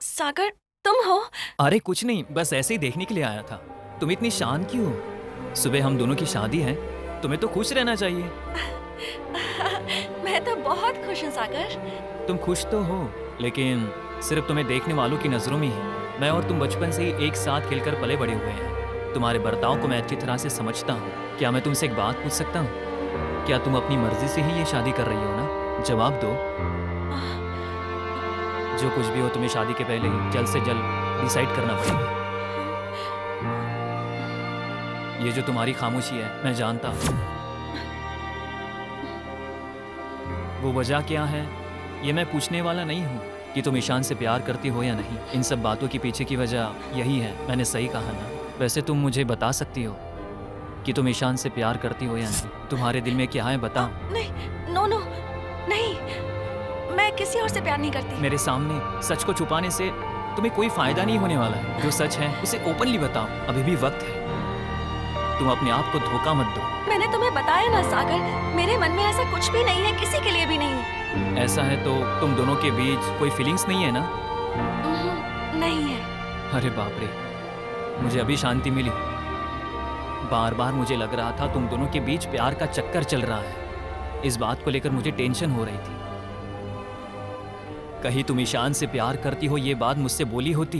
सागर, तुम हो? अरे कुछ नहीं, बस ऐसे ही देखने के लिए आया था। तुम इतनी शांत क्यों हो? सुबह हम दोनों की शादी है, तुम्हें तो खुश रहना चाहिए। मैं तो बहुत खुश हूँ सागर। तुम खुश तो हो, लेकिन सिर्फ तुम्हें देखने वालों की नजरों में ही। मैं और तुम बचपन से ही एक साथ खेलकर पले बड़े हुए हैं। तुम्हारे बर्ताव को मैं अच्छी तरह से समझता हूँ। क्या मैं तुमसे एक बात पूछ सकता हूँ? क्या तुम अपनी मर्जी से ही ये शादी कर रही हो ना? जवाब दो। जो कुछ भी हो, तुम्हें शादी के पहले ही जल्द से जल्द डिसाइड करना पड़ेगा। ये जो तुम्हारी खामोशी है, मैं जानता हूँ वो वजह क्या है। ये मैं पूछने वाला नहीं हूँ कि तुम ईशान से प्यार करती हो या नहीं। इन सब बातों के पीछे की वजह यही है। मैंने सही कहा ना? वैसे तुम मुझे बता सकती हो कि तुम ईशान से प्यार करती हो या नहीं। तुम्हारे दिल में क्या है, बताओ। नहीं, नो नो, नहीं, मैं किसी और से प्यार नहीं करती। मेरे सामने सच को छुपाने से तुम्हें कोई फायदा नहीं होने वाला है। जो सच है उसे ओपनली बताओ, अभी भी वक्त है। तुम अपने आप को धोखा मत दो। मैंने तुम्हें बताया ना सागर, मेरे मन में ऐसा कुछ भी नहीं है, किसी के लिए भी नहीं। ऐसा है तो तुम दोनों के बीच कोई फीलिंग्स नहीं है ना? नहीं है। अरे बाप रे, मुझे अभी शांति मिली। बार बार मुझे लग रहा था तुम दोनों के बीच प्यार का चक्कर चल रहा है। इस बात को लेकर मुझे टेंशन हो रही थी। कहीं तुम ईशान से प्यार करती हो ये बात मुझसे बोली होती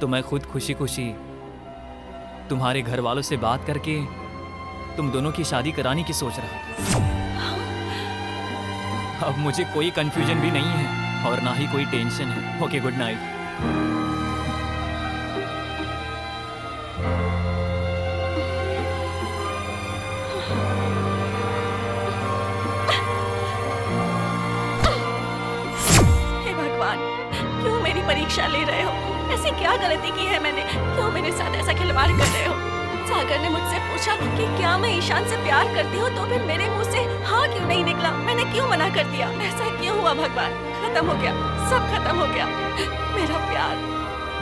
तो मैं खुद खुशी खुशी तुम्हारे घर वालों से बात करके तुम दोनों की शादी कराने की सोच रहा था। अब मुझे कोई कंफ्यूजन भी नहीं है और ना ही कोई टेंशन है। Okay, good night. हे भगवान, क्यों मेरी परीक्षा ले रहे हो? ऐसी क्या गलती की है मैंने? क्यों मेरे साथ ऐसा खिलवाड़ कर रहे हो? सागर ने मुझसे पूछा कि क्या मैं ईशान से प्यार करती हूँ, तो फिर मेरे मुंह से हाँ क्यों नहीं निकला? मैंने क्यों मना कर दिया? ऐसा क्यों हुआ भगवान? खत्म हो गया, सब खत्म हो गया। मेरा प्यार,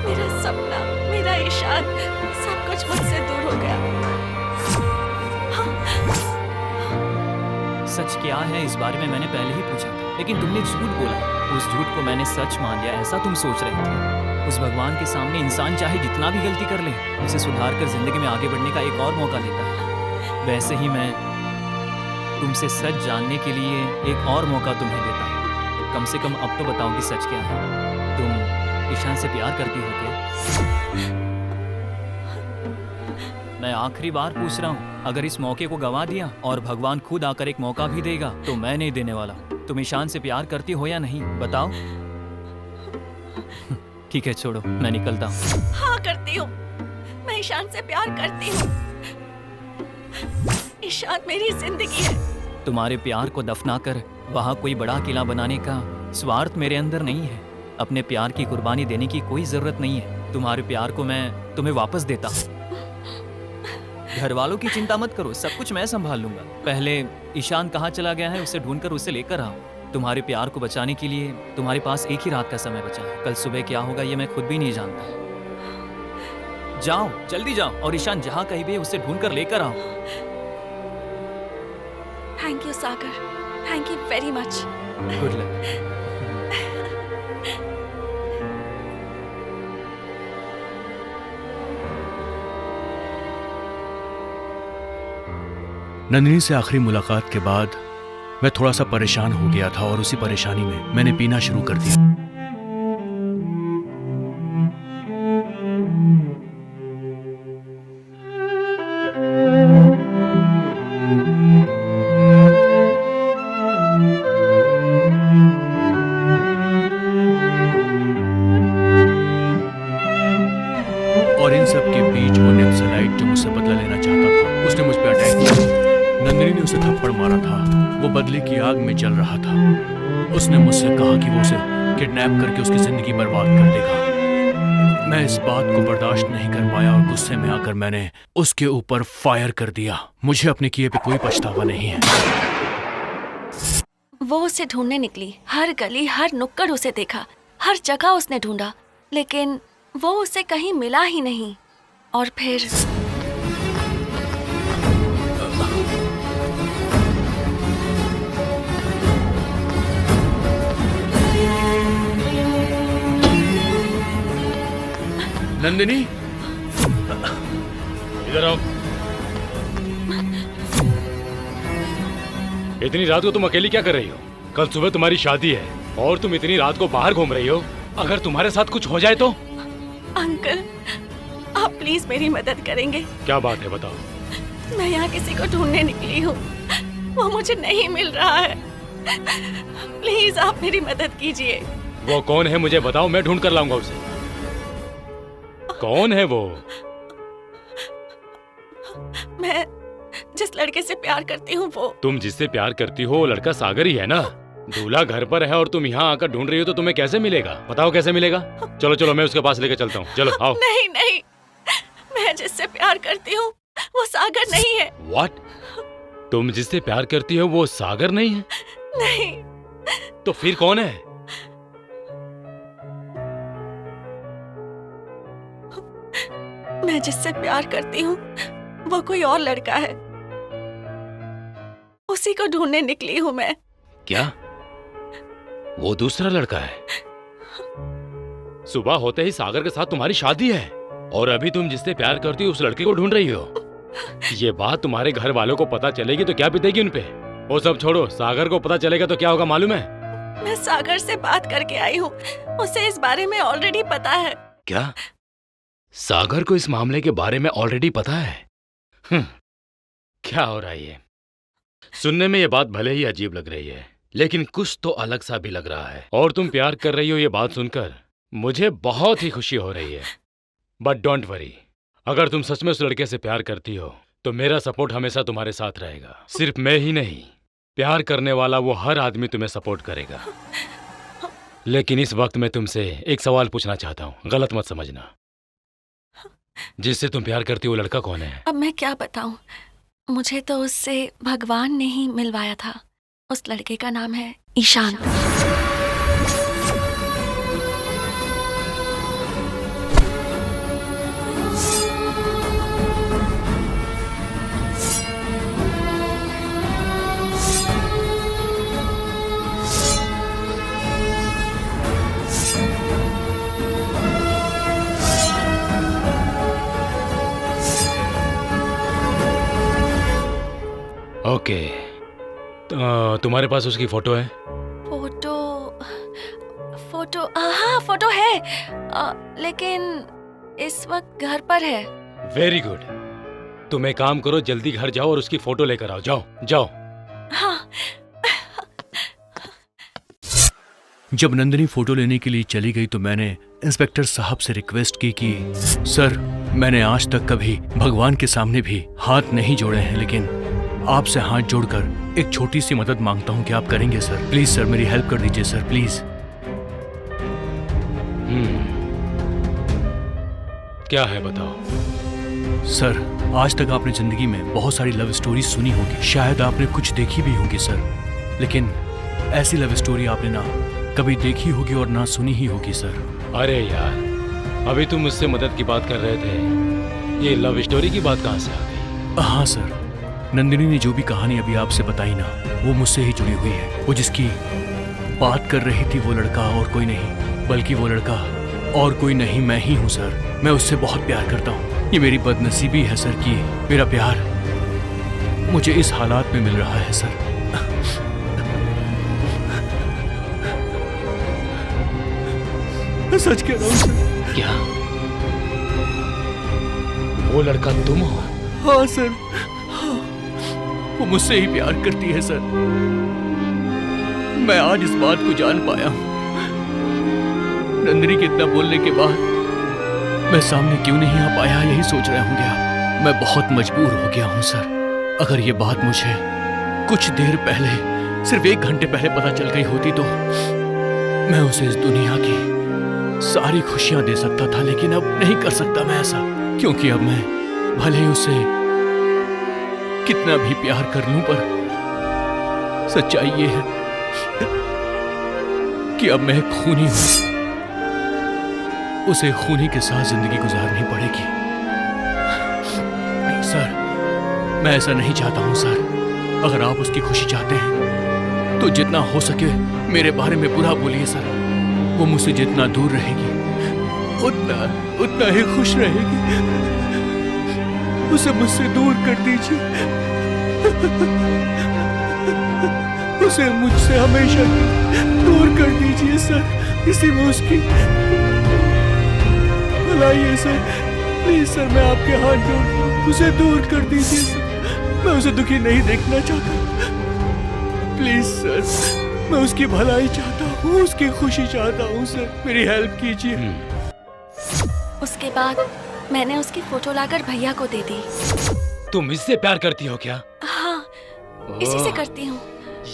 मेरा सपना, मेरा ईशान, सब कुछ मुझसे दूर हो गया। सच क्या है इस बारे में मैंने पहले ही पूछा था, लेकिन तुमने झूठ बोला। उस झूठ को मैंने सच मान लिया, ऐसा तुम सोच रहे थे। उस भगवान के सामने इंसान चाहे जितना भी गलती कर ले, उसे सुधार कर जिंदगी में आगे बढ़ने का एक और मौका देता है। वैसे ही मैं तुमसे सच जानने के लिए एक और मौका तुम्हें देता हूँ। कम से कम अब तो बताओ कि सच क्या है। तुम ईशान से प्यार करती हो क्या? मैं आखिरी बार पूछ रहा हूँ, अगर इस मौके को गंवा दिया और भगवान खुद आकर एक मौका भी देगा तो मैं नहीं देने वाला। तुम ईशान से प्यार करती हो या नहीं, बताओ। ठीक है, छोड़ो, मैं निकलता हूँ। हाँ करती हूँ, मैं ईशान से प्यार करती हूँ। ईशान मेरी जिंदगी है। तुम्हारे प्यार को दफनाकर वहाँ कोई बड़ा किला बनाने का स्वार्थ मेरे अंदर नहीं है। अपने प्यार की कुर्बानी देने की कोई जरूरत नहीं है। तुम्हारे प्यार को मैं तुम्हें वापस देता हूँ। घर वालों की चिंता मत करो, सब कुछ मैं संभाल लूंगा। पहले ईशान कहाँ चला गया है उसे ढूंढकर उसे लेकर आओ। तुम्हारे प्यार को बचाने के लिए तुम्हारे पास एक ही रात का समय बचा है। कल सुबह क्या होगा ये मैं खुद भी नहीं जानता। जाओ, जल्दी जाओ और ईशान जहाँ कहीं भी है उसे ढूंढकर लेकर आओ। Thank you Sagar, thank you very much. Good luck. Nandini से आखिरी मुलाकात के बाद मैं थोड़ा सा परेशान हो गया था और उसी परेशानी में मैंने पीना शुरू कर दिया। और इन सब के बीच वो नक्सलाइट जो मुझसे बदला लेना चाहता था, उसने मुझ पर अटैक किया। नंदिनी ने उसे थप्पड़ मारा था। वो बदले की आग में जल रहा था। उसने मुझसे कहा कि वो उसे किडनैप करके उसकी जिंदगी बर्बाद कर देगा। मैं इस बात को बर्दाश्त नहीं कर पाया और गुस्से में आकर मैंने उसके ऊपर फायर कर दिया। मुझे अपने किए पे कोई पछतावा नहीं है। वो उसे ढूंढने निकली, हर गली हर नुक्कड़ उसे देखा, हर जगह उसने ढूंढा, लेकिन वो उसे कहीं मिला ही नहीं। और फिर नंदिनी, इधर आओ। इतनी रात को तुम अकेली क्या कर रही हो? कल सुबह तुम्हारी शादी है और तुम इतनी रात को बाहर घूम रही हो। अगर तुम्हारे साथ कुछ हो जाए तो? अंकल, आप प्लीज मेरी मदद करेंगे? क्या बात है, बताओ। मैं यहाँ किसी को ढूंढने निकली हूँ, वो मुझे नहीं मिल रहा है। प्लीज आप मेरी मदद कीजिए। वो कौन है मुझे बताओ, मैं ढूंढ कर लाऊंगा उसे। कौन है वो? मैं जिस लड़के से प्यार करती हूँ वो। तुम जिससे प्यार करती हो वो लड़का सागर ही है ना? दूल्हा घर पर है और तुम यहाँ आकर ढूंढ रही हो तो तुम्हें कैसे मिलेगा? बताओ कैसे मिलेगा? चलो चलो मैं उसके पास लेकर चलता हूँ, चलो आओ। नहीं नहीं, मैं जिससे प्यार करती हूँ वो सागर नहीं है। What? तुम जिससे प्यार करती हो वो सागर नहीं है? नहीं। तो फिर कौन है? मैं जिससे प्यार करती हूँ वो कोई और लड़का है, उसी को ढूंढने निकली हूँ मैं। क्या वो दूसरा लड़का है? सुबह होते ही सागर के साथ तुम्हारी शादी है और अभी तुम जिससे प्यार करती हो उस लड़के को ढूंढ रही हो। ये बात तुम्हारे घर वालों को पता चलेगी तो क्या बीतेगी उनपे? वो सब छोड़ो, सागर को पता चलेगा तो क्या होगा मालूम है? मैं सागर से बात करके आई हूँ, उसे इस बारे में ऑलरेडी पता है। क्या सागर को इस मामले के बारे में ऑलरेडी पता है? क्या हो रहा है ये? सुनने में ये बात भले ही अजीब लग रही है लेकिन कुछ तो अलग सा भी लग रहा है। और तुम प्यार कर रही हो ये बात सुनकर मुझे बहुत ही खुशी हो रही है। बट डोंट वरी, अगर तुम सच में उस लड़के से प्यार करती हो तो मेरा सपोर्ट हमेशा तुम्हारे साथ रहेगा। सिर्फ मैं ही नहीं, प्यार करने वाला वो हर आदमी तुम्हें सपोर्ट करेगा। लेकिन इस वक्त मैं तुमसे एक सवाल पूछना चाहता हूँ, गलत मत समझना। जिससे तुम प्यार करती हो वो लड़का कौन है? अब मैं क्या बताऊं, मुझे तो उससे भगवान ने ही मिलवाया था। उस लड़के का नाम है ईशान। ओके, तुम्हारे पास उसकी फोटो है? फोटो हाँ फोटो है, लेकिन इस वक्त घर पर है। वेरी गुड, तुम एक काम करो, जल्दी घर जाओ और उसकी फोटो लेकर आओ। जाओ जाओ। हाँ। जब नंदिनी फोटो लेने के लिए चली गई तो मैंने इंस्पेक्टर साहब से रिक्वेस्ट की कि सर, मैंने आज तक कभी भगवान के सामने भी हाथ नहीं जोड़े हैं, लेकिन आपसे हाथ जोड़कर एक छोटी सी मदद मांगता हूं कि आप करेंगे सर। प्लीज सर, मेरी हेल्प कर दीजिए सर, प्लीज। क्या है बताओ। सर, आज तक आपने जिंदगी में बहुत सारी लव स्टोरी सुनी होगी, शायद आपने कुछ देखी भी होगी सर, लेकिन ऐसी लव स्टोरी आपने ना कभी देखी होगी और ना सुनी ही होगी सर। अरे यार, अभी तुम मुझसे मदद की बात कर रहे थे, ये लव स्टोरी की बात कहाँ से आ गई? हाँ सर, नंदिनी ने जो भी कहानी अभी आपसे बताई ना, वो मुझसे ही जुड़ी हुई है। वो जिसकी बात कर रही थी वो लड़का और कोई नहीं, बल्कि वो लड़का और कोई नहीं, मैं ही हूँ सर। मैं उससे बहुत प्यार करता हूँ। ये मेरी बदनसीबी है सर कि मेरा प्यार मुझे इस हालात में मिल रहा है सर। सच कह रहा हूँ सर। क्या वो लड़का तुम हो? हाँ सर, वो मुझसे ही प्यार करती है सर। मैं आज इस बात को जान पाया हूं। नंदिनी के इतना बोलने के बाद मैं सामने क्यों नहीं आ पाया, यही सोच रहे होंगे आप। मैं बहुत मजबूर हो गया हूँ सर। अगर ये बात मुझे कुछ देर पहले, सिर्फ 1 घंटे पहले पता चल गई होती तो मैं उसे इस दुनिया की सारी खुशियां दे सकता था, लेकिन अब नहीं कर सकता मैं ऐसा, क्योंकि अब मैं भले ही उसे कितना भी प्यार कर लूं, पर सच्चाई ये है कि अब मैं एक खूनी हूं। उसे खूनी के साथ जिंदगी गुजारनी पड़ेगी। नहीं सर, मैं ऐसा नहीं चाहता हूं सर। अगर आप उसकी खुशी चाहते हैं तो जितना हो सके मेरे बारे में बुरा बोलिए सर। वो मुझसे जितना दूर रहेगी उतना ही खुश रहेगी। उसे मुझसे दूर कर दीजिए। उसे मुझसे हमेशा दूर कर दीजिए सर। इसी में उसकी भलाई है सर। प्लीज सर, मैं आपके हाथ जोड़ता हूं, उसे दूर कर दीजिए सर। मैं उसे दुखी नहीं देखना चाहता। प्लीज सर, मैं उसकी भलाई चाहता हूँ, उसकी खुशी चाहता हूँ सर। मेरी हेल्प कीजिए। उसके बाद मैंने उसकी फोटो लाकर भैया को दे दी। तुम इससे प्यार करती हो क्या? हाँ, इसी से करती हूँ।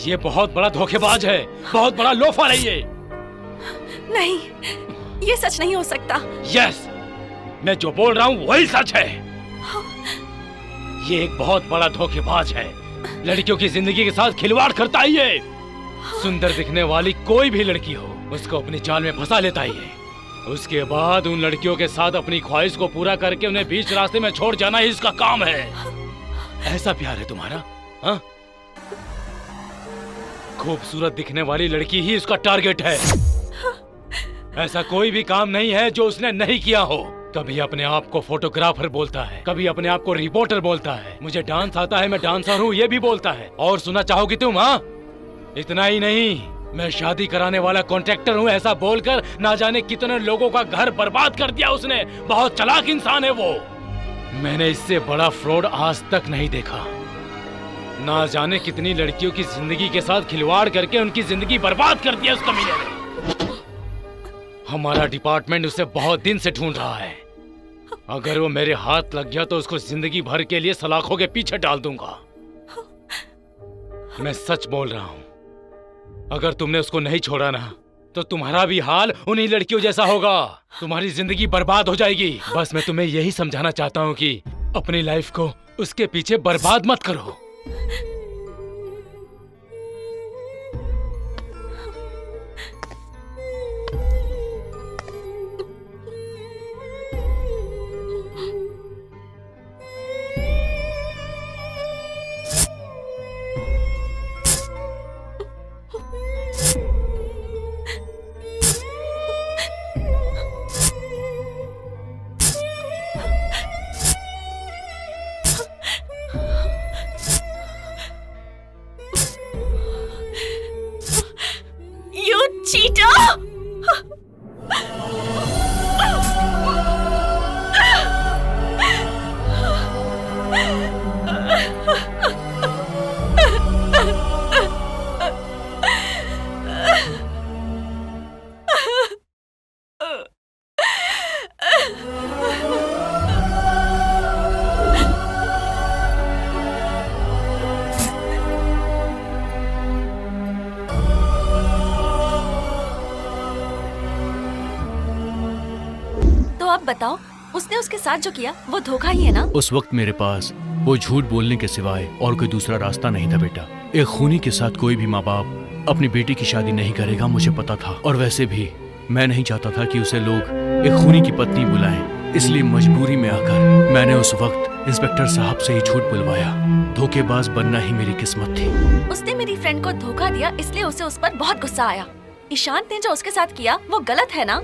ये बहुत बड़ा धोखेबाज है, बहुत बड़ा लोफर है ये। नहीं, ये सच नहीं हो सकता। यस, मैं जो बोल रहा हूँ वही सच है। ये एक बहुत बड़ा धोखेबाज है। लड़कियों की जिंदगी के साथ खिलवाड़ करता ही है। सुंदर दिखने वाली कोई भी लड़की हो, उसको अपनी जाल में फंसा लेता ही है। उसके बाद उन लड़कियों के साथ अपनी ख्वाहिश को पूरा करके उन्हें बीच रास्ते में छोड़ जाना ही इसका काम है। ऐसा प्यार है तुम्हारा? हाँ? खूबसूरत दिखने वाली लड़की ही इसका टारगेट है। ऐसा कोई भी काम नहीं है जो उसने नहीं किया हो। कभी अपने आप को फोटोग्राफर बोलता है, कभी अपने आप को रिपोर्टर बोलता है। मुझे डांस आता है, मैं डांसर हूँ, ये भी बोलता है। और सुना चाहोगी तुम? हाँ, इतना ही नहीं, मैं शादी कराने वाला कॉन्ट्रैक्टर हूँ, ऐसा बोलकर ना जाने कितने लोगों का घर बर्बाद कर दिया उसने। बहुत चालाक इंसान है वो। मैंने इससे बड़ा फ्रॉड आज तक नहीं देखा। ना जाने कितनी लड़कियों की जिंदगी के साथ खिलवाड़ करके उनकी जिंदगी बर्बाद कर दिया उस कमीने ने। हमारा डिपार्टमेंट उसे बहुत दिन से ढूंढ रहा है। अगर वो मेरे हाथ लग गया तो उसको जिंदगी भर के लिए सलाखों के पीछे डाल दूंगा। मैं सच बोल रहा हूं। अगर तुमने उसको नहीं छोड़ा ना तो तुम्हारा भी हाल उन्हीं लड़कियों जैसा होगा। तुम्हारी जिंदगी बर्बाद हो जाएगी। बस मैं तुम्हें यही समझाना चाहता हूँ कि अपनी लाइफ को उसके पीछे बर्बाद मत करो। बताओ, उसने उसके साथ जो किया वो धोखा ही है ना? उस वक्त मेरे पास वो झूठ बोलने के सिवाय और कोई दूसरा रास्ता नहीं था बेटा। एक खूनी के साथ कोई भी माँ बाप अपनी बेटी की शादी नहीं करेगा, मुझे पता था। और वैसे भी मैं नहीं चाहता था कि उसे लोग एक खूनी की पत्नी बुलाएं। इसलिए मजबूरी में आकर मैंने उस वक्त इंस्पेक्टर साहब से ही झूठ बुलवाया। धोखेबाज बनना ही मेरी किस्मत थी। उसने मेरी फ्रेंड को धोखा दिया, इसलिए उसे उस पर बहुत गुस्सा आया। ईशांत ने जो उसके साथ किया वो गलत है ना?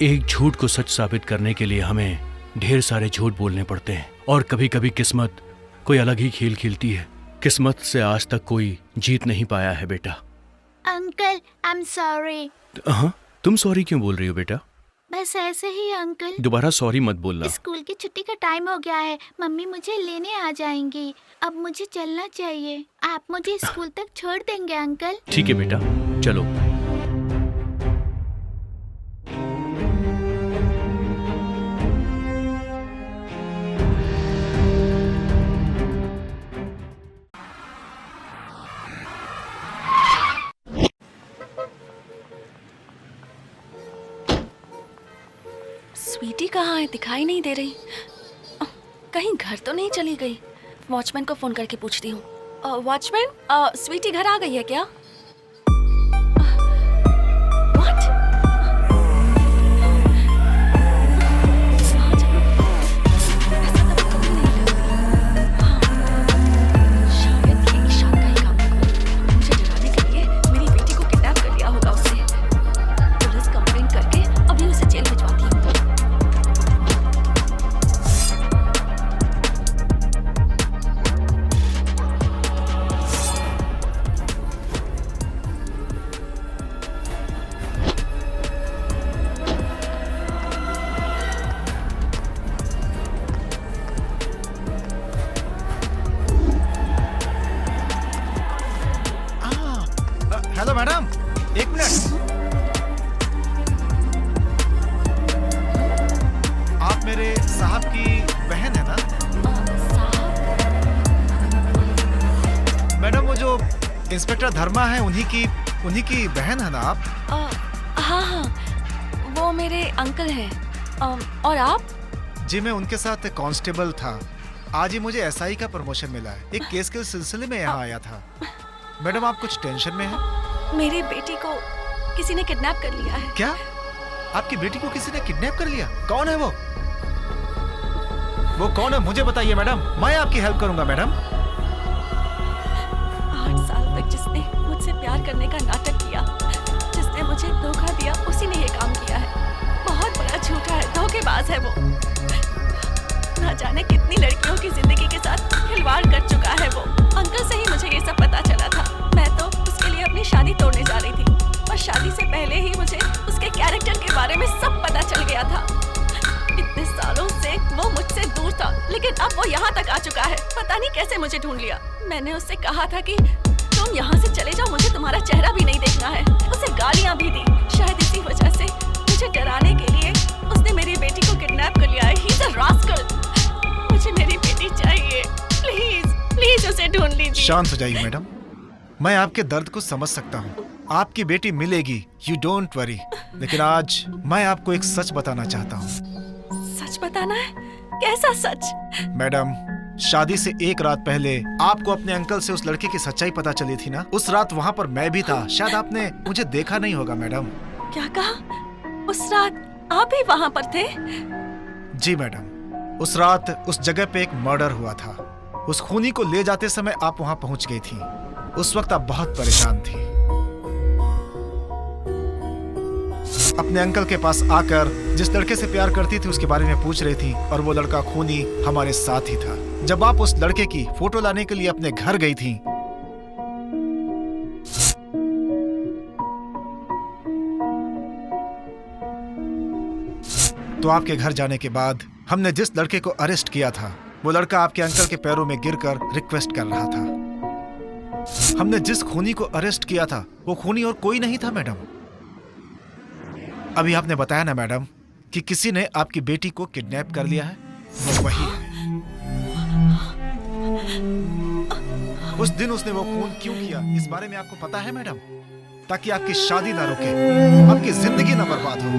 एक झूठ को सच साबित करने के लिए हमें ढेर सारे झूठ बोलने पड़ते हैं। और कभी कभी किस्मत कोई अलग ही खेल खेलती है। किस्मत से आज तक कोई जीत नहीं पाया है बेटा। Uncle, I am sorry. हाँ, तुम सॉरी क्यों बोल रही हो बेटा? बस ऐसे ही अंकल। दोबारा सॉरी मत बोलना। स्कूल की छुट्टी का टाइम हो गया है, मम्मी मुझे लेने आ जाएंगी। अब मुझे चलना चाहिए। आप मुझे स्कूल तक छोड़ देंगे अंकल? ठीक है बेटा, चलो। कहाँ है? दिखाई नहीं दे रही। कहीं घर तो नहीं चली गई? वॉचमैन को फोन करके पूछती हूँ। वॉचमैन, स्वीटी घर आ गई है क्या? हेलो मैडम, एक मिनट। आप मेरे साहब की बहन है ना? मैडम, वो जो इंस्पेक्टर धर्मा है उन्हीं की बहन है ना आप? हाँ हाँ, वो मेरे अंकल हैं। और आप? जी मैं उनके साथ कांस्टेबल था। आज ही मुझे एसआई का प्रमोशन मिला है। एक केस के सिलसिले में यहाँ आया था। मैडम, आप कुछ टेंशन में हैं? मेरी बेटी को किसी ने किडनैप कर लिया है। क्या? आपकी बेटी को किसी ने किडनैप कर लिया? कौन है वो? वो कौन है मुझे बताइए मैडम, मैं आपकी हेल्प करूंगा मैडम। 8 साल तक जिसने मुझसे प्यार करने का नाटक किया, जिसने मुझे धोखा दिया, उसी ने ये काम किया है। बहुत बड़ा झूठा है, धोखेबाज है वो। ना जाने कितनी लड़कियों की जिंदगी के साथ खिलवाड़ कर चुका है वो। अंकल से ही मुझे ये सब पता चला था। मैं तो उसके लिए अपनी शादी तोड़ने जा रही थी, और शादी से पहले ही मुझे उसके कैरेक्टर के बारे में सब पता चल गया था। इतने सालों से वो मुझसे दूर था, लेकिन अब वो यहाँ तक आ चुका है। पता नहीं कैसे मुझे ढूंढ लिया। मैंने उससे कहा था कि तुम यहाँ से चले जाओ, मुझे तुम्हारा चेहरा भी नहीं देखना है। उसे गालियाँ भी दी। शायद इसी वजह से मुझे डराने के लिए उसने मेरी बेटी को किडनैप कर लिया है। He's a rascal। मुझे मेरी बेटी चाहिए। प्लीज प्लीज उसे ढूंढ लीजिए। शांत हो जाइए मैडम, मैं आपके दर्द को समझ सकता हूँ। आपकी बेटी मिलेगी, यू डोंट वरी। लेकिन आज मैं आपको एक सच बताना चाहता हूँ। सच बताना है? कैसा सच? मैडम, शादी से एक रात पहले आपको अपने अंकल से उस लड़के की सच्चाई पता चली थी ना? उस रात वहाँ पर मैं भी था। शायद आपने मुझे देखा नहीं होगा मैडम। क्या कहा? उस रात आप भी वहाँ पर थे? जी मैडम, उस रात उस जगह पे एक मर्डर हुआ था। उस खूनी को ले जाते समय आप वहाँ पहुँच गई थी। उस वक्त आप बहुत परेशान थी। अपने अंकल के पास आकर जिस लड़के से प्यार करती थी उसके बारे में पूछ रही थी, और वो लड़का खूनी हमारे साथ ही था। जब आप उस लड़के की फोटो लाने के लिए अपने घर गई थी, तो आपके घर जाने के बाद हमने जिस लड़के को अरेस्ट किया था, वो लड़का आपके अंकल के पैरों में गिरकर रिक्वेस्ट कर रहा था। हमने जिस खूनी को अरेस्ट किया था, वो खूनी और कोई नहीं था मैडम। अभी आपने बताया ना मैडम कि किसी ने आपकी बेटी को किडनैप कर लिया है, वो वही है। उस दिन उसने वो खून क्यों किया, इस बारे में आपको पता है मैडम? ताकि आपकी शादी ना रुके, आपकी जिंदगी ना बर्बाद हो।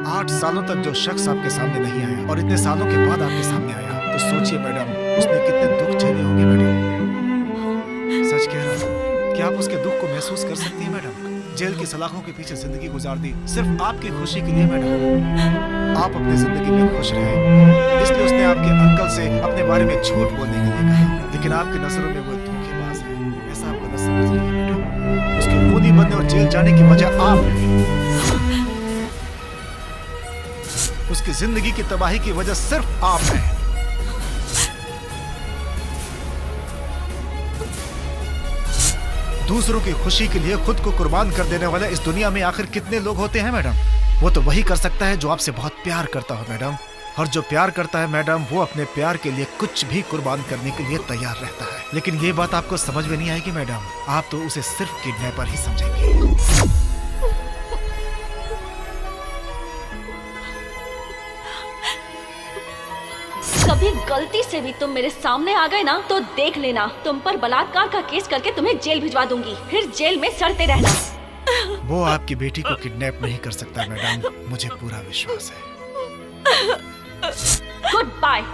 8 सालों तक जो शख्स आपके सामने नहीं आया और इतने सालों के बाद आपके सामने आया, तो सोचिए मैडम उसने कितने दुख झेले होंगे मैडम। सच कह रहा हूं कि आप उसके दुख को महसूस कर सकती हैं मैडम। जेल की सलाखों के पीछे जिंदगी गुजार दी सिर्फ आपकी खुशी के लिए मैडम। आप अपनी जिंदगी में खुश रहे, इसलिए उसने आपके अंकल से अपने बारे में झूठ बोलने के लिए कहा। लेकिन आपकी नजरों में वो धोखेबाज है, ऐसा आप गलत समझ रही हैं मैडम। उसके खूनी बनने और जेल जाने की वजह आप हैं। उसकी जिंदगी की तबाही की वजह सिर्फ आप हैं। दूसरों की खुशी के लिए खुद को कुर्बान कर देने वाले इस दुनिया में आखिर कितने लोग होते हैं मैडम? वो तो वही कर सकता है जो आपसे बहुत प्यार करता हो मैडम। और जो प्यार करता है मैडम, वो अपने प्यार के लिए कुछ भी कुर्बान करने के लिए तैयार रहता है। लेकिन ये बात आपको समझ में नहीं आएगी मैडम। आप तो उसे सिर्फ किडनैपर ही समझेंगे। कभी गलती से भी तुम मेरे सामने आ गए ना, तो देख लेना, तुम पर बलात्कार का केस करके तुम्हें जेल भिजवा दूंगी। फिर जेल में सड़ते रहना। वो आपकी बेटी को किडनैप नहीं कर सकता मैडम, मुझे पूरा विश्वास है। Good bye.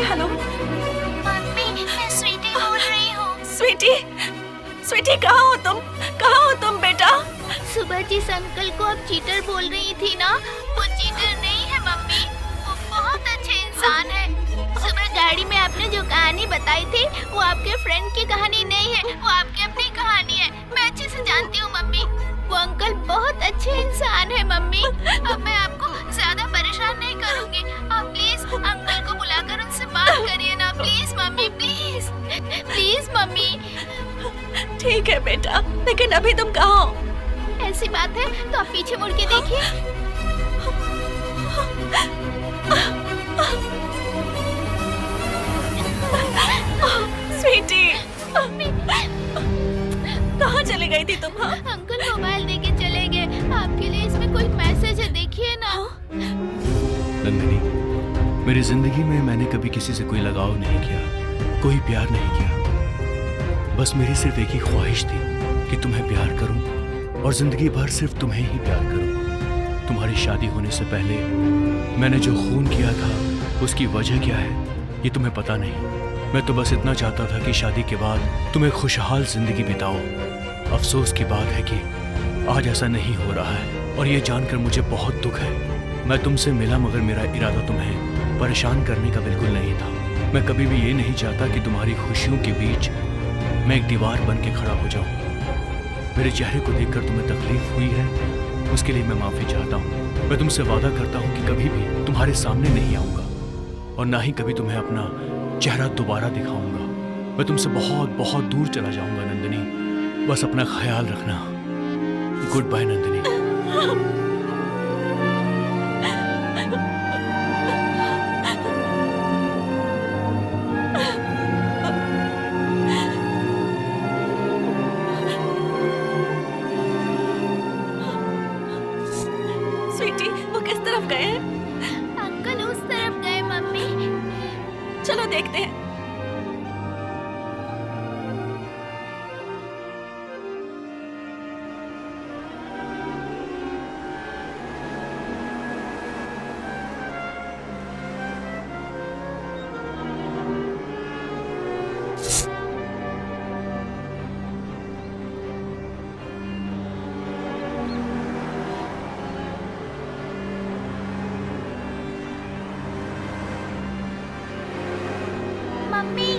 हेलो मम्मी, मैं स्वीटी बोल रही हूँ। स्वीटी, स्वीटी कहाँ हो तुम? कहाँ हो तुम बेटा? सुबह जिस अंकल को आप चीटर बोल रही थी ना, वो चीटर नहीं है मम्मी, वो बहुत अच्छे इंसान है। सुबह गाड़ी में आपने जो कहानी बताई थी वो आपके फ्रेंड की कहानी नहीं है, वो आपकी अपनी कहानी है। मैं अच्छे से जानती हूँ मम्मी, वो अंकल बहुत अच्छे इंसान है मम्मी। अब मैं आपको ज्यादा परेशान नहीं करूँगी, आप प्लीज अंकल को बुलाकर उनसे बात करिए ना, please mummy, please please mummy. ठीक है बेटा, लेकिन अभी तुम कहाँ हो? ऐसी बात है तो आप पीछे मुड़ के देखिए। स्वीटी, कहाँ चली गई थी तुम? हाँ? अंकल मोबाइल देके चले गए, आपके लिए इसमें कोई मैसेज है, देखिए ना। नंदिनी, मेरी जिंदगी में मैंने कभी किसी से कोई लगाव नहीं किया, कोई प्यार नहीं किया। बस मेरी सिर्फ एक ही ख्वाहिश थी कि तुम्हें प्यार करूं और जिंदगी भर सिर्फ तुम्हें ही प्यार करूं। तुम्हारी शादी होने से पहले मैंने जो खून किया था उसकी वजह क्या है ये तुम्हें पता नहीं। मैं तो बस इतना चाहता था कि शादी के बाद तुम्हें खुशहाल जिंदगी बिताओ। अफसोस की बात है कि आज ऐसा नहीं हो रहा है और ये जानकर मुझे बहुत दुख है। मैं तुमसे मिला मगर मेरा इरादा तुम्हें परेशान करने का बिल्कुल नहीं था। मैं कभी भी ये नहीं चाहता कि तुम्हारी खुशियों के बीच मैं एक दीवार बन के खड़ा हो जाऊं। मेरे चेहरे को देखकर तुम्हें तकलीफ हुई है, उसके लिए मैं माफ़ी चाहता हूँ। मैं तुमसे वादा करता हूँ कि कभी भी तुम्हारे सामने नहीं आऊँगा और ना ही कभी तुम्हें अपना चेहरा दोबारा दिखाऊंगा। मैं तुमसे बहुत बहुत दूर चला जाऊंगा नंदिनी, बस अपना ख्याल रखना। Good bye Nandini. स्वीटी, वो किस तरफ गए हैं? अंकल उस तरफ गए मम्मी। चलो देखते हैं। मम्मी